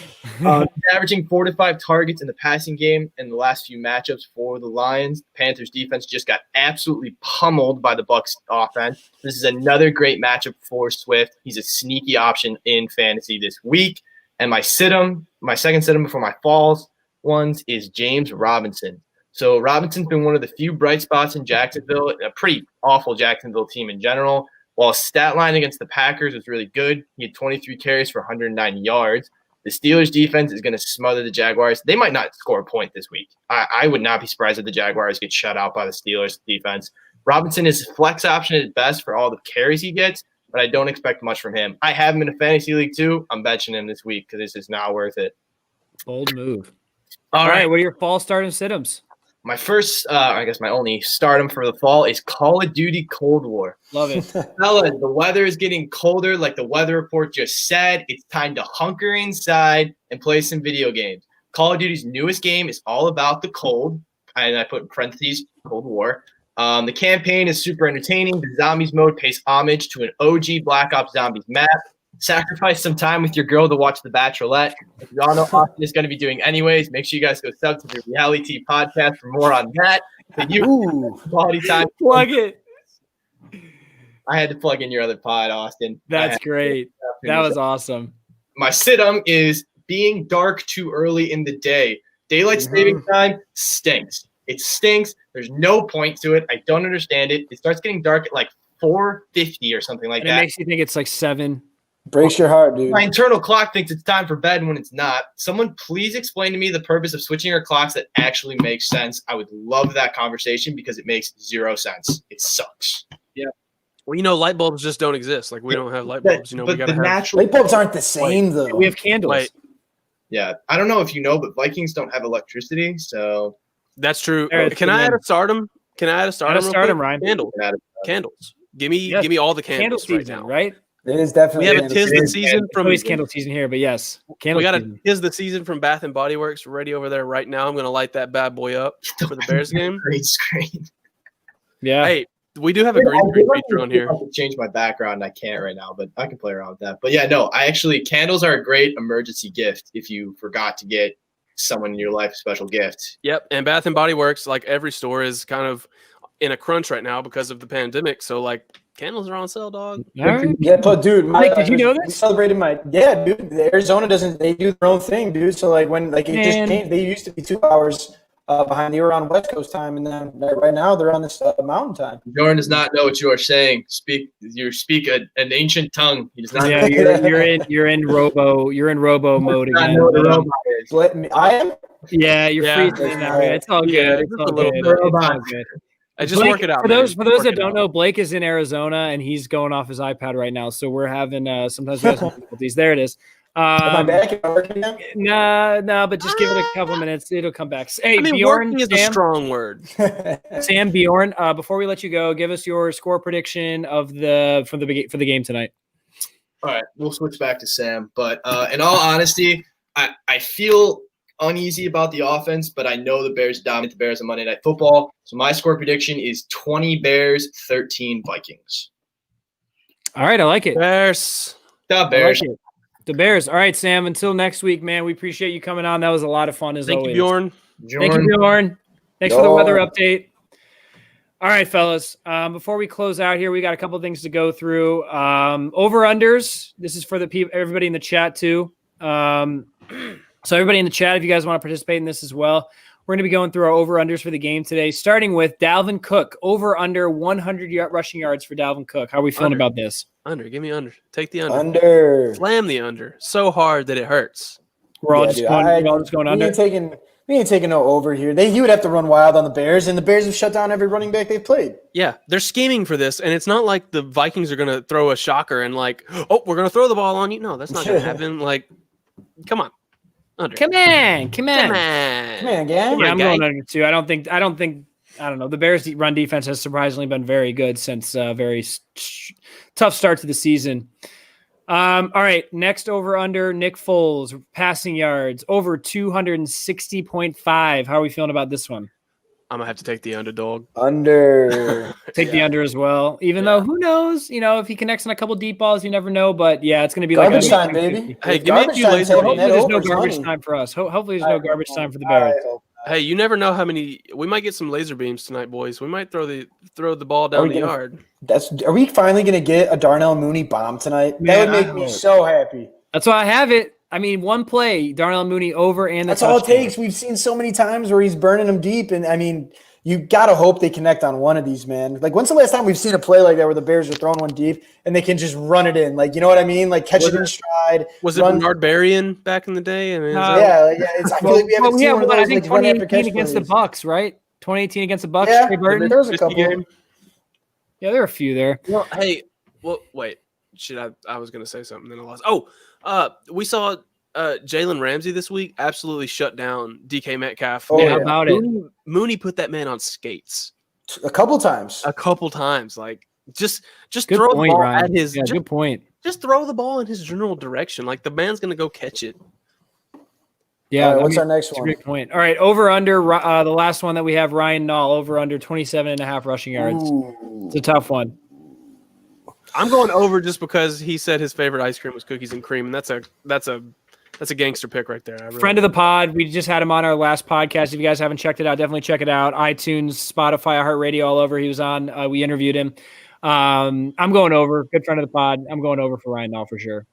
[SPEAKER 4] Averaging 4 to 5 targets in the passing game in the last few matchups for the Lions. The Panthers defense just got absolutely pummeled by the Bucs offense. This is another great matchup for Swift. He's a sneaky option in fantasy this week. And my second sit-em before my falls ones is James Robinson. So Robinson's been one of the few bright spots in Jacksonville, a pretty awful Jacksonville team in general. While his stat line against the Packers was really good, he had 23 carries for 190 yards. The Steelers defense is going to smother the Jaguars. They might not score a point this week. I would not be surprised if the Jaguars get shut out by the Steelers defense. Robinson is a flex option at best for all the carries he gets, but I don't expect much from him. I have him in a fantasy league too. I'm benching him this week because it's just not worth it.
[SPEAKER 1] Bold move.
[SPEAKER 4] All
[SPEAKER 1] right.
[SPEAKER 4] right.
[SPEAKER 1] What are your fall stardom situms?
[SPEAKER 4] My first, I guess my only stardom for the fall is Call of Duty Cold War.
[SPEAKER 1] Love it.
[SPEAKER 4] Fellas, the weather is getting colder, like the weather report just said. It's time to hunker inside and play some video games. Call of Duty's newest game is all about the cold, and I put in parentheses, Cold War. The campaign is super entertaining. The Zombies mode pays homage to an OG Black Ops Zombies map. Sacrifice some time with your girl to watch The Bachelorette. If you all know Austin is going to be doing anyways, make sure you guys go sub to the Reality podcast for more on that. Quality time.
[SPEAKER 1] Plug it.
[SPEAKER 4] I had to plug in your other pod, Austin.
[SPEAKER 1] That's great. That was awesome.
[SPEAKER 4] My sit-em is being dark too early in the day. Daylight saving time stinks. It stinks. There's no point to it. I don't understand it. It starts getting dark at like 4:50 or something like that.
[SPEAKER 1] It makes you think it's like 7.
[SPEAKER 3] Breaks your heart, dude.
[SPEAKER 4] My internal clock thinks it's time for bed when it's not. Someone please explain to me the purpose of switching our clocks that actually makes sense. I would love that conversation because it makes zero sense. It sucks.
[SPEAKER 2] Yeah. Well, light bulbs just don't exist. Like we don't have light bulbs.
[SPEAKER 4] But
[SPEAKER 2] we gotta have
[SPEAKER 4] natural
[SPEAKER 3] light bulbs aren't the same though.
[SPEAKER 1] We have candles.
[SPEAKER 2] Wait.
[SPEAKER 4] Yeah, I don't know if you know, but Vikings don't have electricity, so
[SPEAKER 2] That's true.
[SPEAKER 1] There,
[SPEAKER 2] Can I add a stardom? Can I add a stardom? real quick?
[SPEAKER 1] Ryan.
[SPEAKER 2] Candles. Give me all the
[SPEAKER 1] Candle
[SPEAKER 2] candles right
[SPEAKER 1] season,
[SPEAKER 2] now.
[SPEAKER 1] right?
[SPEAKER 3] It is definitely.
[SPEAKER 2] We have a tis the season from
[SPEAKER 1] Always candle season here, but yes, candle
[SPEAKER 2] we got a
[SPEAKER 1] season.
[SPEAKER 2] tis the season from Bath and Body Works ready over there right now. I'm gonna light that bad boy up for the Bears game.
[SPEAKER 4] green screen.
[SPEAKER 1] Yeah.
[SPEAKER 2] Hey, we do have a green screen feature on here.
[SPEAKER 4] I can change my background. I can't right now, but I can play around with that. But yeah, no, candles are a great emergency gift if you forgot to get someone in your life a special gift.
[SPEAKER 2] Yep, and Bath and Body Works, like every store, is kind of in a crunch right now because of the pandemic. So like candles are on sale, dog.
[SPEAKER 1] All right.
[SPEAKER 3] Yeah, but dude,
[SPEAKER 1] Did you know
[SPEAKER 3] we
[SPEAKER 1] this?
[SPEAKER 3] celebrated dude. Arizona they do their own thing, dude. So like when it just changed, they used to be 2 hours behind. They were on West Coast time, and then right now they're on this Mountain time.
[SPEAKER 4] Jordan does not know what you are saying. You speak an ancient tongue. He does not.
[SPEAKER 1] Yeah, you're in robo mode again.
[SPEAKER 4] know what a robot is.
[SPEAKER 3] I am.
[SPEAKER 1] Yeah, you're freezing now. It's all good.
[SPEAKER 2] Yeah,
[SPEAKER 1] It's
[SPEAKER 2] just
[SPEAKER 1] all
[SPEAKER 2] a little
[SPEAKER 1] good.
[SPEAKER 2] bit.
[SPEAKER 1] It's all good.
[SPEAKER 2] I just
[SPEAKER 1] Blake,
[SPEAKER 2] work it out.
[SPEAKER 1] For those
[SPEAKER 2] Work
[SPEAKER 1] that
[SPEAKER 2] it
[SPEAKER 1] don't
[SPEAKER 2] out.
[SPEAKER 1] know, Blake is in Arizona and he's going off his iPad right now. So we're having sometimes we have some difficulties. There it is.
[SPEAKER 3] Am I back? Am I working now?
[SPEAKER 1] No, but just give it a couple minutes. It'll come back. Hey,
[SPEAKER 2] I mean,
[SPEAKER 1] Bjorn,
[SPEAKER 2] working is a
[SPEAKER 1] Sam,
[SPEAKER 2] strong word.
[SPEAKER 1] Sam, Bjorn. Before we let you go, give us your score prediction for the game tonight.
[SPEAKER 4] All right, we'll switch back to Sam. But in all honesty, I feel uneasy about the offense, but I know the Bears dominate the Bears on Monday Night Football. So my score prediction is 20 Bears, 13 Vikings.
[SPEAKER 1] All right, I like it.
[SPEAKER 4] The
[SPEAKER 1] I
[SPEAKER 4] Bears.
[SPEAKER 1] like it. The Bears. All right, Sam. Until next week, man. We appreciate you coming on. That was a lot of fun as always.
[SPEAKER 2] Thank you, Bjorn.
[SPEAKER 1] Thank you, Bjorn. Thanks for the weather update. All right, fellas. Before we close out here, we got a couple things to go through. Over-unders. This is for everybody in the chat, too. So everybody in the chat, if you guys want to participate in this as well, we're going to be going through our over-unders for the game today, starting with Dalvin Cook. Over-under 100 rushing yards for Dalvin Cook. How are we feeling about this?
[SPEAKER 2] Under. Give me under. Take the under.
[SPEAKER 3] Under.
[SPEAKER 2] Slam the under. So hard that it hurts.
[SPEAKER 1] We're all just going under.
[SPEAKER 3] We ain't taking no over here. You would have to run wild on the Bears, and the Bears have shut down every running back they've played.
[SPEAKER 2] Yeah, they're scheming for this, and it's not like the Vikings are going to throw a shocker and like, oh, we're going to throw the ball on you. No, that's not going to happen. Like, come on. Under.
[SPEAKER 1] Come on,
[SPEAKER 3] gang.
[SPEAKER 1] Yeah, I'm going under too. I don't know. The Bears' run defense has surprisingly been very good since very tough start to the season. All right, next over under Nick Foles passing yards over 260.5. How are we feeling about this one?
[SPEAKER 2] I'm gonna have to take the underdog.
[SPEAKER 3] Under.
[SPEAKER 1] Take the under as well. Even though who knows? If he connects on a couple deep balls, you never know. But yeah, it's gonna be
[SPEAKER 3] garbage
[SPEAKER 1] like
[SPEAKER 3] time, baby.
[SPEAKER 2] Hey, give me a few laser beams.
[SPEAKER 1] Hopefully, there's no garbage time for us. Hopefully, there's no garbage time for the Bears.
[SPEAKER 2] Hey, you never know how many. We might get some laser beams tonight, boys. We might throw the ball down the yard.
[SPEAKER 3] Are we finally gonna get a Darnell Mooney bomb tonight?
[SPEAKER 1] Man,
[SPEAKER 3] that would make me so happy.
[SPEAKER 1] That's why I have it. I mean, one play, Darnell Mooney over, and
[SPEAKER 3] that's all it takes. We've seen so many times where he's burning them deep, and I mean, you gotta hope they connect on one of these, man. Like, when's the last time we've seen a play like that where the Bears are throwing one deep and they can just run it in? Like, you know what I mean? Like, catch it in stride.
[SPEAKER 2] Was it Bernard Berrien back in the day? I mean,
[SPEAKER 3] I feel like we haven't seen one of those.
[SPEAKER 1] I think
[SPEAKER 3] like, run after
[SPEAKER 1] 2018
[SPEAKER 3] catch
[SPEAKER 1] against
[SPEAKER 3] plays.
[SPEAKER 1] the Bucks, right? 2018 against the Bucks.
[SPEAKER 3] Yeah,
[SPEAKER 1] Trey Burton.
[SPEAKER 3] there was a couple.
[SPEAKER 1] Yeah, there are a few there.
[SPEAKER 2] Well, hey, wait. I was gonna say something, then I lost. Oh, we saw Jalen Ramsey this week absolutely shut down DK Metcalf.
[SPEAKER 3] Oh,
[SPEAKER 1] how about it?
[SPEAKER 2] Mooney put that man on skates
[SPEAKER 3] a couple times.
[SPEAKER 2] Like just
[SPEAKER 1] good
[SPEAKER 2] throw
[SPEAKER 1] point,
[SPEAKER 2] the ball
[SPEAKER 1] Ryan.
[SPEAKER 2] at his.
[SPEAKER 1] Yeah, good point.
[SPEAKER 2] Just throw the ball in his general direction. Like the man's gonna go catch it.
[SPEAKER 1] Yeah.
[SPEAKER 3] What's our next one?
[SPEAKER 1] Great point. All right, over under the last one that we have, Ryan Nall over under 27.5 rushing yards.
[SPEAKER 3] Ooh.
[SPEAKER 1] It's a tough one.
[SPEAKER 2] I'm going over just because he said his favorite ice cream was cookies and cream, and that's a gangster pick right there.
[SPEAKER 1] Friend of the pod. We just had him on our last podcast. If you guys haven't checked it out, definitely check it out. iTunes, Spotify, iHeartRadio, all over. He was on. We interviewed him. I'm going over. Good friend of the pod. I'm going over for Ryan Nall for sure.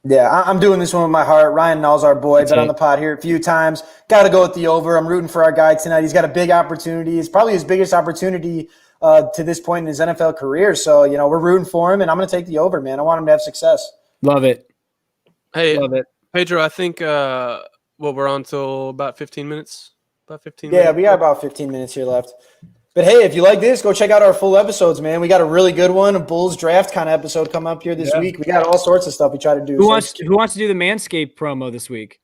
[SPEAKER 3] Yeah, I'm doing this one with my heart. Ryan Nall's our boy. Been on the pod here a few times. Got to go with the over. I'm rooting for our guy tonight. He's got a big opportunity. It's probably his biggest opportunity to this point in his NFL career. So, we're rooting for him, and I'm going to take the over, man. I want him to have success.
[SPEAKER 1] Love it.
[SPEAKER 2] Hey,
[SPEAKER 1] Love it.
[SPEAKER 2] Pedro, I think we're on till about 15 minutes. About 15
[SPEAKER 3] Yeah,
[SPEAKER 2] minutes.
[SPEAKER 3] we got about 15 minutes here left. But hey, if you like this, go check out our full episodes, man. We got a really good one, a Bulls draft kind of episode coming up here this week. We got all sorts of stuff we try to do.
[SPEAKER 1] Who wants to do the Manscaped promo this week?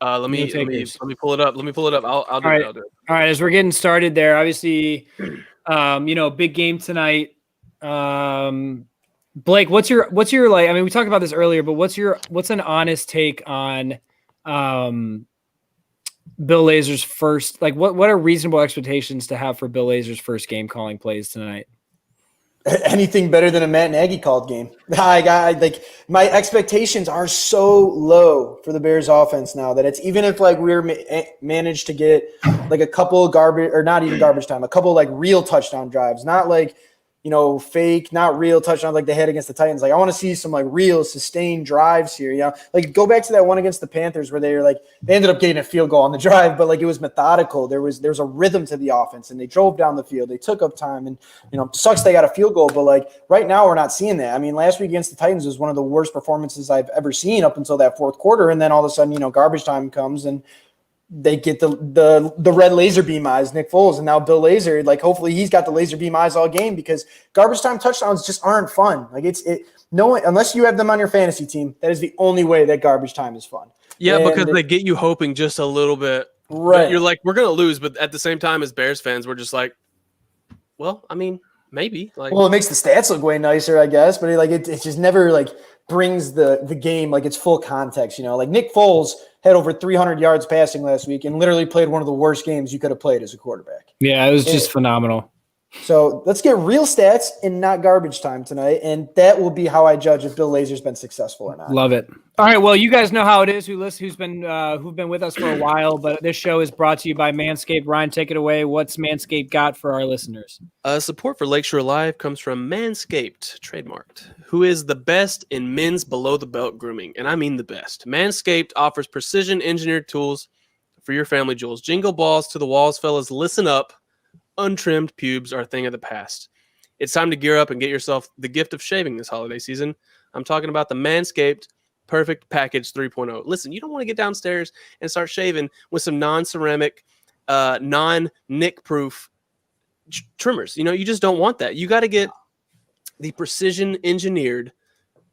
[SPEAKER 2] Let me pull it up. Let me pull it up. I'll do it. I'll do it.
[SPEAKER 1] All right, as we're getting started there, obviously, big game tonight. Blake, what's your like? I mean, we talked about this earlier, but what's an honest take on Bill Lazor's first? Like, what are reasonable expectations to have for Bill Lazor's first game calling plays tonight?
[SPEAKER 3] Anything better than a Matt Nagy called game. Like my expectations are so low for the Bears offense now that it's even if like we're managed to get like a couple of garbage or not even garbage time, a couple of like real touchdown drives, not like, fake, not real touchdowns like they had against the Titans. Like I want to see some like real sustained drives here. Like go back to that one against the Panthers where they ended up getting a field goal on the drive, but like it was methodical. There was a rhythm to the offense and they drove down the field. They took up time and sucks they got a field goal, but like right now we're not seeing that. I mean, last week against the Titans was one of the worst performances I've ever seen up until that fourth quarter, and then all of a sudden garbage time comes and they get the red laser beam eyes, Nick Foles, and now Bill Lazor. Like, hopefully he's got the laser beam eyes all game because garbage time touchdowns just aren't fun. Like unless you have them on your fantasy team, that is the only way that garbage time is fun.
[SPEAKER 2] Yeah, because they get you hoping just a little bit.
[SPEAKER 3] Right.
[SPEAKER 2] You're like, we're gonna lose, but at the same time, as Bears fans, we're just like, well, I mean, maybe. Like,
[SPEAKER 3] well, it makes the stats look way nicer, I guess, but it just never like brings the game like its full context. Like Nick Foles had over 300 yards passing last week and literally played one of the worst games you could have played as a quarterback.
[SPEAKER 1] Yeah, it was just phenomenal.
[SPEAKER 3] So let's get real stats and not garbage time tonight, and that will be how I judge if Bill Lazor's been successful or not.
[SPEAKER 1] Love it. All right, well, you guys know how it is. Who've been with us for a while, but this show is brought to you by Manscaped. Ryan, take it away. What's Manscaped got for our listeners?
[SPEAKER 2] Support for Lakeshore Live comes from Manscaped, trademarked, who is the best in men's below-the-belt grooming, and I mean the best. Manscaped offers precision-engineered tools for your family jewels. Jingle balls to the walls, fellas. Listen up. Untrimmed pubes are a thing of the past. It's time to gear up and get yourself the gift of shaving this holiday season. I'm talking about the Manscaped Perfect Package 3.0. Listen, you don't want to get downstairs and start shaving with some non-ceramic, non-nick-proof trimmers. You just don't want that. You got to get the precision-engineered,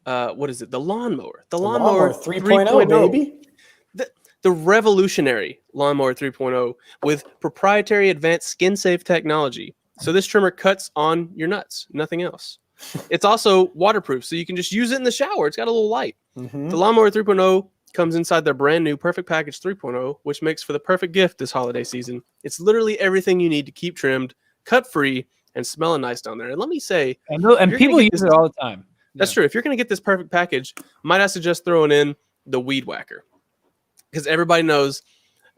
[SPEAKER 2] the lawnmower. The lawnmower 3.0,
[SPEAKER 3] baby.
[SPEAKER 2] The revolutionary Lawnmower 3.0 with proprietary advanced skin-safe technology. So this trimmer cuts on your nuts, nothing else. It's also waterproof, so you can just use it in the shower. It's got a little light. Mm-hmm. The Lawnmower 3.0 comes inside their brand new Perfect Package 3.0, which makes for the perfect gift this holiday season. It's literally everything you need to keep trimmed, cut-free, and smelling nice down there. And let me say...
[SPEAKER 1] And people use it all the time.
[SPEAKER 2] That's true. If you're going to get this perfect package, might I suggest throwing in the Weed Whacker. Because everybody knows,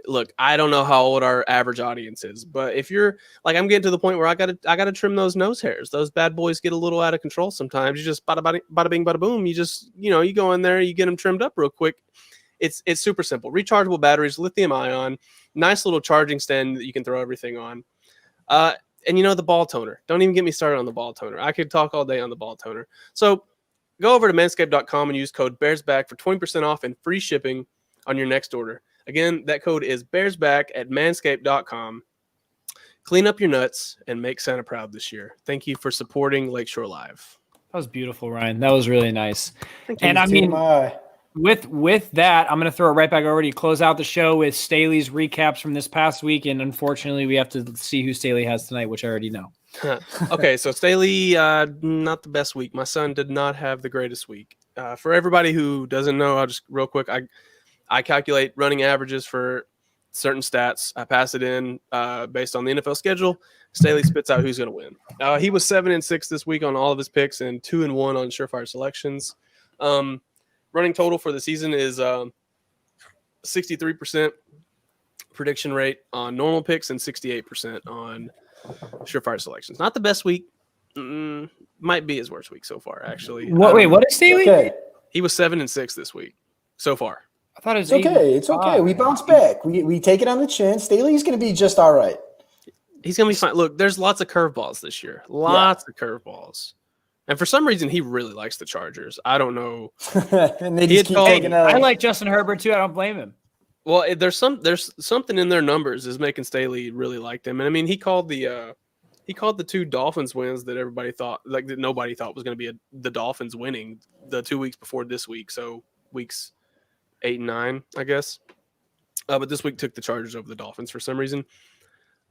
[SPEAKER 2] look, I don't know how old our average audience is, but if you're like, I'm getting to the point where I gotta trim those nose hairs. Those bad boys get a little out of control sometimes. You just bada bing, bada boom. You just, you go in there, you get them trimmed up real quick. It's super simple. Rechargeable batteries, lithium ion, nice little charging stand that you can throw everything on. And the ball toner. Don't even get me started on the ball toner. I could talk all day on the ball toner. So go over to manscaped.com and use code BEARSBACK for 20% off and free shipping on your next order. Again, that code is BEARSBACK at manscaped.com. Clean up your nuts and make Santa proud this year. Thank you for supporting Lakeshore Live.
[SPEAKER 1] That was beautiful, Ryan. That was really nice.
[SPEAKER 3] And I mean,
[SPEAKER 1] with that, I'm going to throw it right back over to you. Close out the show with Staley's recaps from this past week, and unfortunately, we have to see who Staley has tonight, which I already know.
[SPEAKER 2] Okay, so Staley, not the best week. My son did not have the greatest week. For everybody who doesn't know, I'll just real quick, I calculate running averages for certain stats. I pass it in based on the NFL schedule. Staley spits out who's going to win. He was 7-6 this week on all of his picks and 2-1 on surefire selections. Running total for the season is 63% prediction rate on normal picks and 68% on surefire selections. Not the best week. Might be his worst week so far, actually.
[SPEAKER 1] What is Staley?
[SPEAKER 3] Okay.
[SPEAKER 2] He was 7-6 this week so far.
[SPEAKER 1] I thought it was
[SPEAKER 3] okay. It's okay. We bounce back. We take it on the chin. Staley's going to be just all right.
[SPEAKER 2] He's going to be fine. Look, there's lots of curveballs this year. Lots of curveballs. And for some reason, he really likes the Chargers. I don't know.
[SPEAKER 3] And they just keep taking
[SPEAKER 1] I like Justin Herbert too. I don't blame him.
[SPEAKER 2] Well, there's something in their numbers is making Staley really like them. And I mean, he called the 2 Dolphins wins that everybody thought that nobody thought was going to be the Dolphins winning the 2 weeks before this week. So weeks 8 and 9, I guess. But this week took the Chargers over the Dolphins for some reason.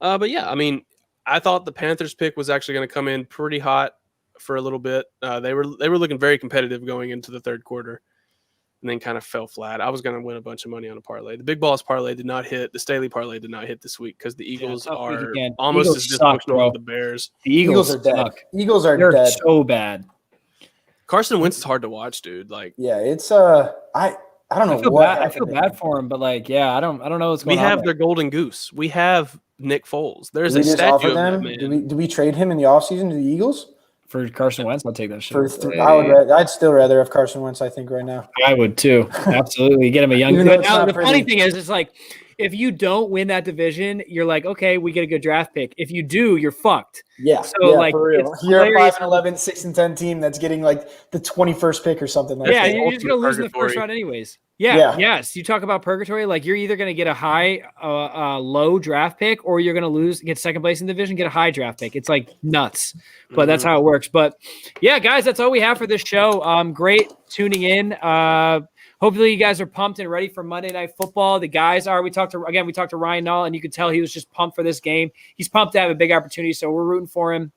[SPEAKER 2] But yeah, I mean, I thought the Panthers pick was actually going to come in pretty hot for a little bit. They were looking very competitive going into the third quarter, and then kind of fell flat. I was going to win a bunch of money on a parlay. The Big Balls parlay did not hit. The Staley parlay did not hit this week because the Eagles are almost as dysfunctional as the Bears.
[SPEAKER 3] The Eagles are dead. Eagles are
[SPEAKER 1] They're
[SPEAKER 3] dead.
[SPEAKER 1] so bad.
[SPEAKER 2] Carson Wentz is hard to watch, dude. Like,
[SPEAKER 3] yeah, it's I don't know what
[SPEAKER 1] I feel bad for him, but like, yeah, I don't know what's going on.
[SPEAKER 2] We have their golden goose. We have Nick Foles. There's a
[SPEAKER 3] just
[SPEAKER 2] statue
[SPEAKER 3] offer
[SPEAKER 2] of
[SPEAKER 3] them?
[SPEAKER 2] that man.
[SPEAKER 3] Do we trade him in the offseason to the Eagles?
[SPEAKER 1] For Carson Wentz, I'll take that shit.
[SPEAKER 3] I'd still rather have Carson Wentz, I think, right now.
[SPEAKER 1] I would too. Absolutely. Get him a young dude. Now, the funny thing is, it's like, if you don't win that division, you're like, okay, we get a good draft pick. If you do, you're fucked.
[SPEAKER 3] Yeah.
[SPEAKER 1] So like,
[SPEAKER 3] for real. You're a 5-11, 6-10 team that's getting like the 21st pick or something like that.
[SPEAKER 1] Yeah, you're just gonna lose in the first round anyways. Yeah. Yes. You talk about purgatory, like you're either gonna get a high, low draft pick, or you're gonna get second place in the division, get a high draft pick. It's like nuts, but that's how it works. But yeah, guys, that's all we have for this show. Great tuning in. Hopefully you guys are pumped and ready for Monday Night Football. The guys are. We talked to Ryan Nall, and you could tell he was just pumped for this game. He's pumped to have a big opportunity, so we're rooting for him.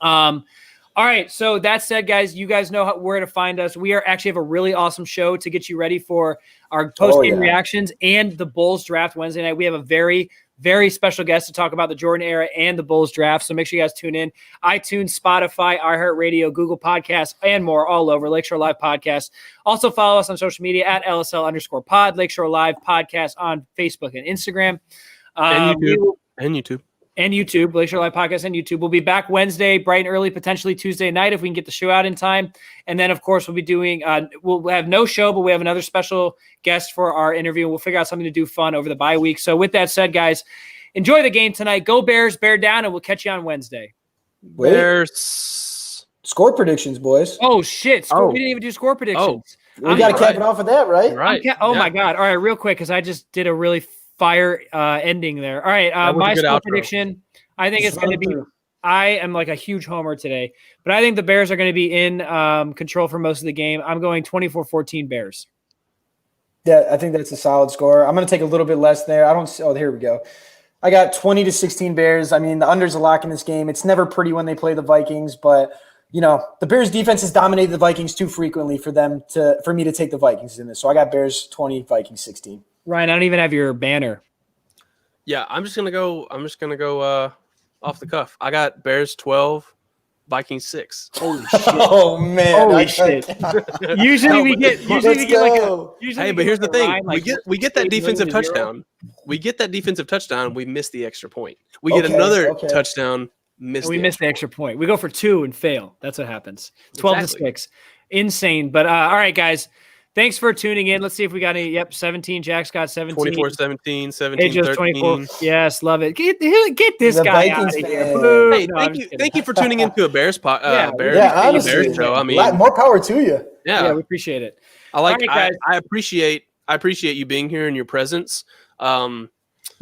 [SPEAKER 1] All right, so that said, guys, you guys know where to find us. We actually have a really awesome show to get you ready for our post-game reactions and the Bulls draft Wednesday night. We have a very, very special guest to talk about the Jordan era and the Bulls draft, so make sure you guys tune in. iTunes, Spotify, iHeartRadio, Google Podcasts, and more all over. Lakeshore Live Podcast. Also follow us on social media at LSL_pod, Lakeshore Live Podcast on Facebook and Instagram. And YouTube, Lakeshore Live Podcast and YouTube. We'll be back Wednesday, bright and early, potentially Tuesday night if we can get the show out in time. And then, of course, we'll be doing we'll have no show, but we have another special guest for our interview. We'll figure out something to do fun over the bye week. So with that said, guys, enjoy the game tonight. Go Bears, bear down, and we'll catch you on Wednesday.
[SPEAKER 2] Bears.
[SPEAKER 3] Score predictions, boys.
[SPEAKER 1] Oh, shit. We didn't even do score predictions.
[SPEAKER 3] We got to cap it off of that, right?
[SPEAKER 2] Right.
[SPEAKER 1] My God. All right, real quick, because I just did a really fire ending there. All right, my score prediction, I think it's going to be – I am like a huge homer today, but I think the Bears are going to be in control for most of the game. I'm going 24-14 Bears.
[SPEAKER 3] Yeah, I think that's a solid score. I'm going to take a little bit less there. Here we go. I got 20-16 Bears. I mean, the under's a lock in this game. It's never pretty when they play the Vikings, but you know, the Bears defense has dominated the Vikings too frequently for me to take the Vikings in this. So I got Bears 20, Vikings 16.
[SPEAKER 1] Ryan, I don't even have your banner.
[SPEAKER 2] Yeah, I'm just gonna go off the cuff. I got Bears 12, Vikings 6.
[SPEAKER 1] Holy shit!
[SPEAKER 3] Oh man!
[SPEAKER 1] Holy shit! Usually we get but
[SPEAKER 2] here's the thing: we get that defensive touchdown. We get that defensive touchdown. We miss the extra point. We get another touchdown.
[SPEAKER 1] We miss the extra point. We go for 2 and fail. That's what happens. 12-6. Insane. But all right, guys. Thanks for tuning in. Let's see if we got any. Yep, 17. Jack's got 17.
[SPEAKER 2] 24-17, 17-13.
[SPEAKER 1] 24. Yes, love it. Get this
[SPEAKER 3] the
[SPEAKER 1] guy
[SPEAKER 3] Vikings
[SPEAKER 1] out of here.
[SPEAKER 2] Hey, thank you for tuning into a Bears show.
[SPEAKER 3] More power to you.
[SPEAKER 2] Yeah,
[SPEAKER 1] we appreciate it.
[SPEAKER 2] I appreciate you being here and your presence.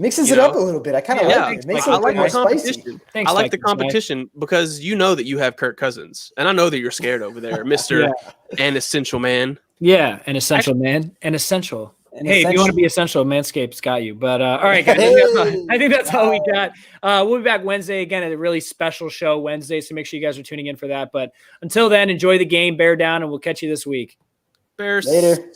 [SPEAKER 3] Mixes it up a little bit. I kind of like it. It makes it a little more spicy.
[SPEAKER 1] Thanks,
[SPEAKER 2] I like the competition because you know that you have Kirk Cousins, and I know that you're scared over there, Mister An Essential Man.
[SPEAKER 1] Yeah, an essential man, an essential. If you want to be essential, Manscaped's got you. But all right, guys, I think that's all we got. We'll be back Wednesday again at a really special show Wednesday, so make sure you guys are tuning in for that. But until then, enjoy the game, bear down, and we'll catch you this week.
[SPEAKER 2] Bears.
[SPEAKER 3] Later.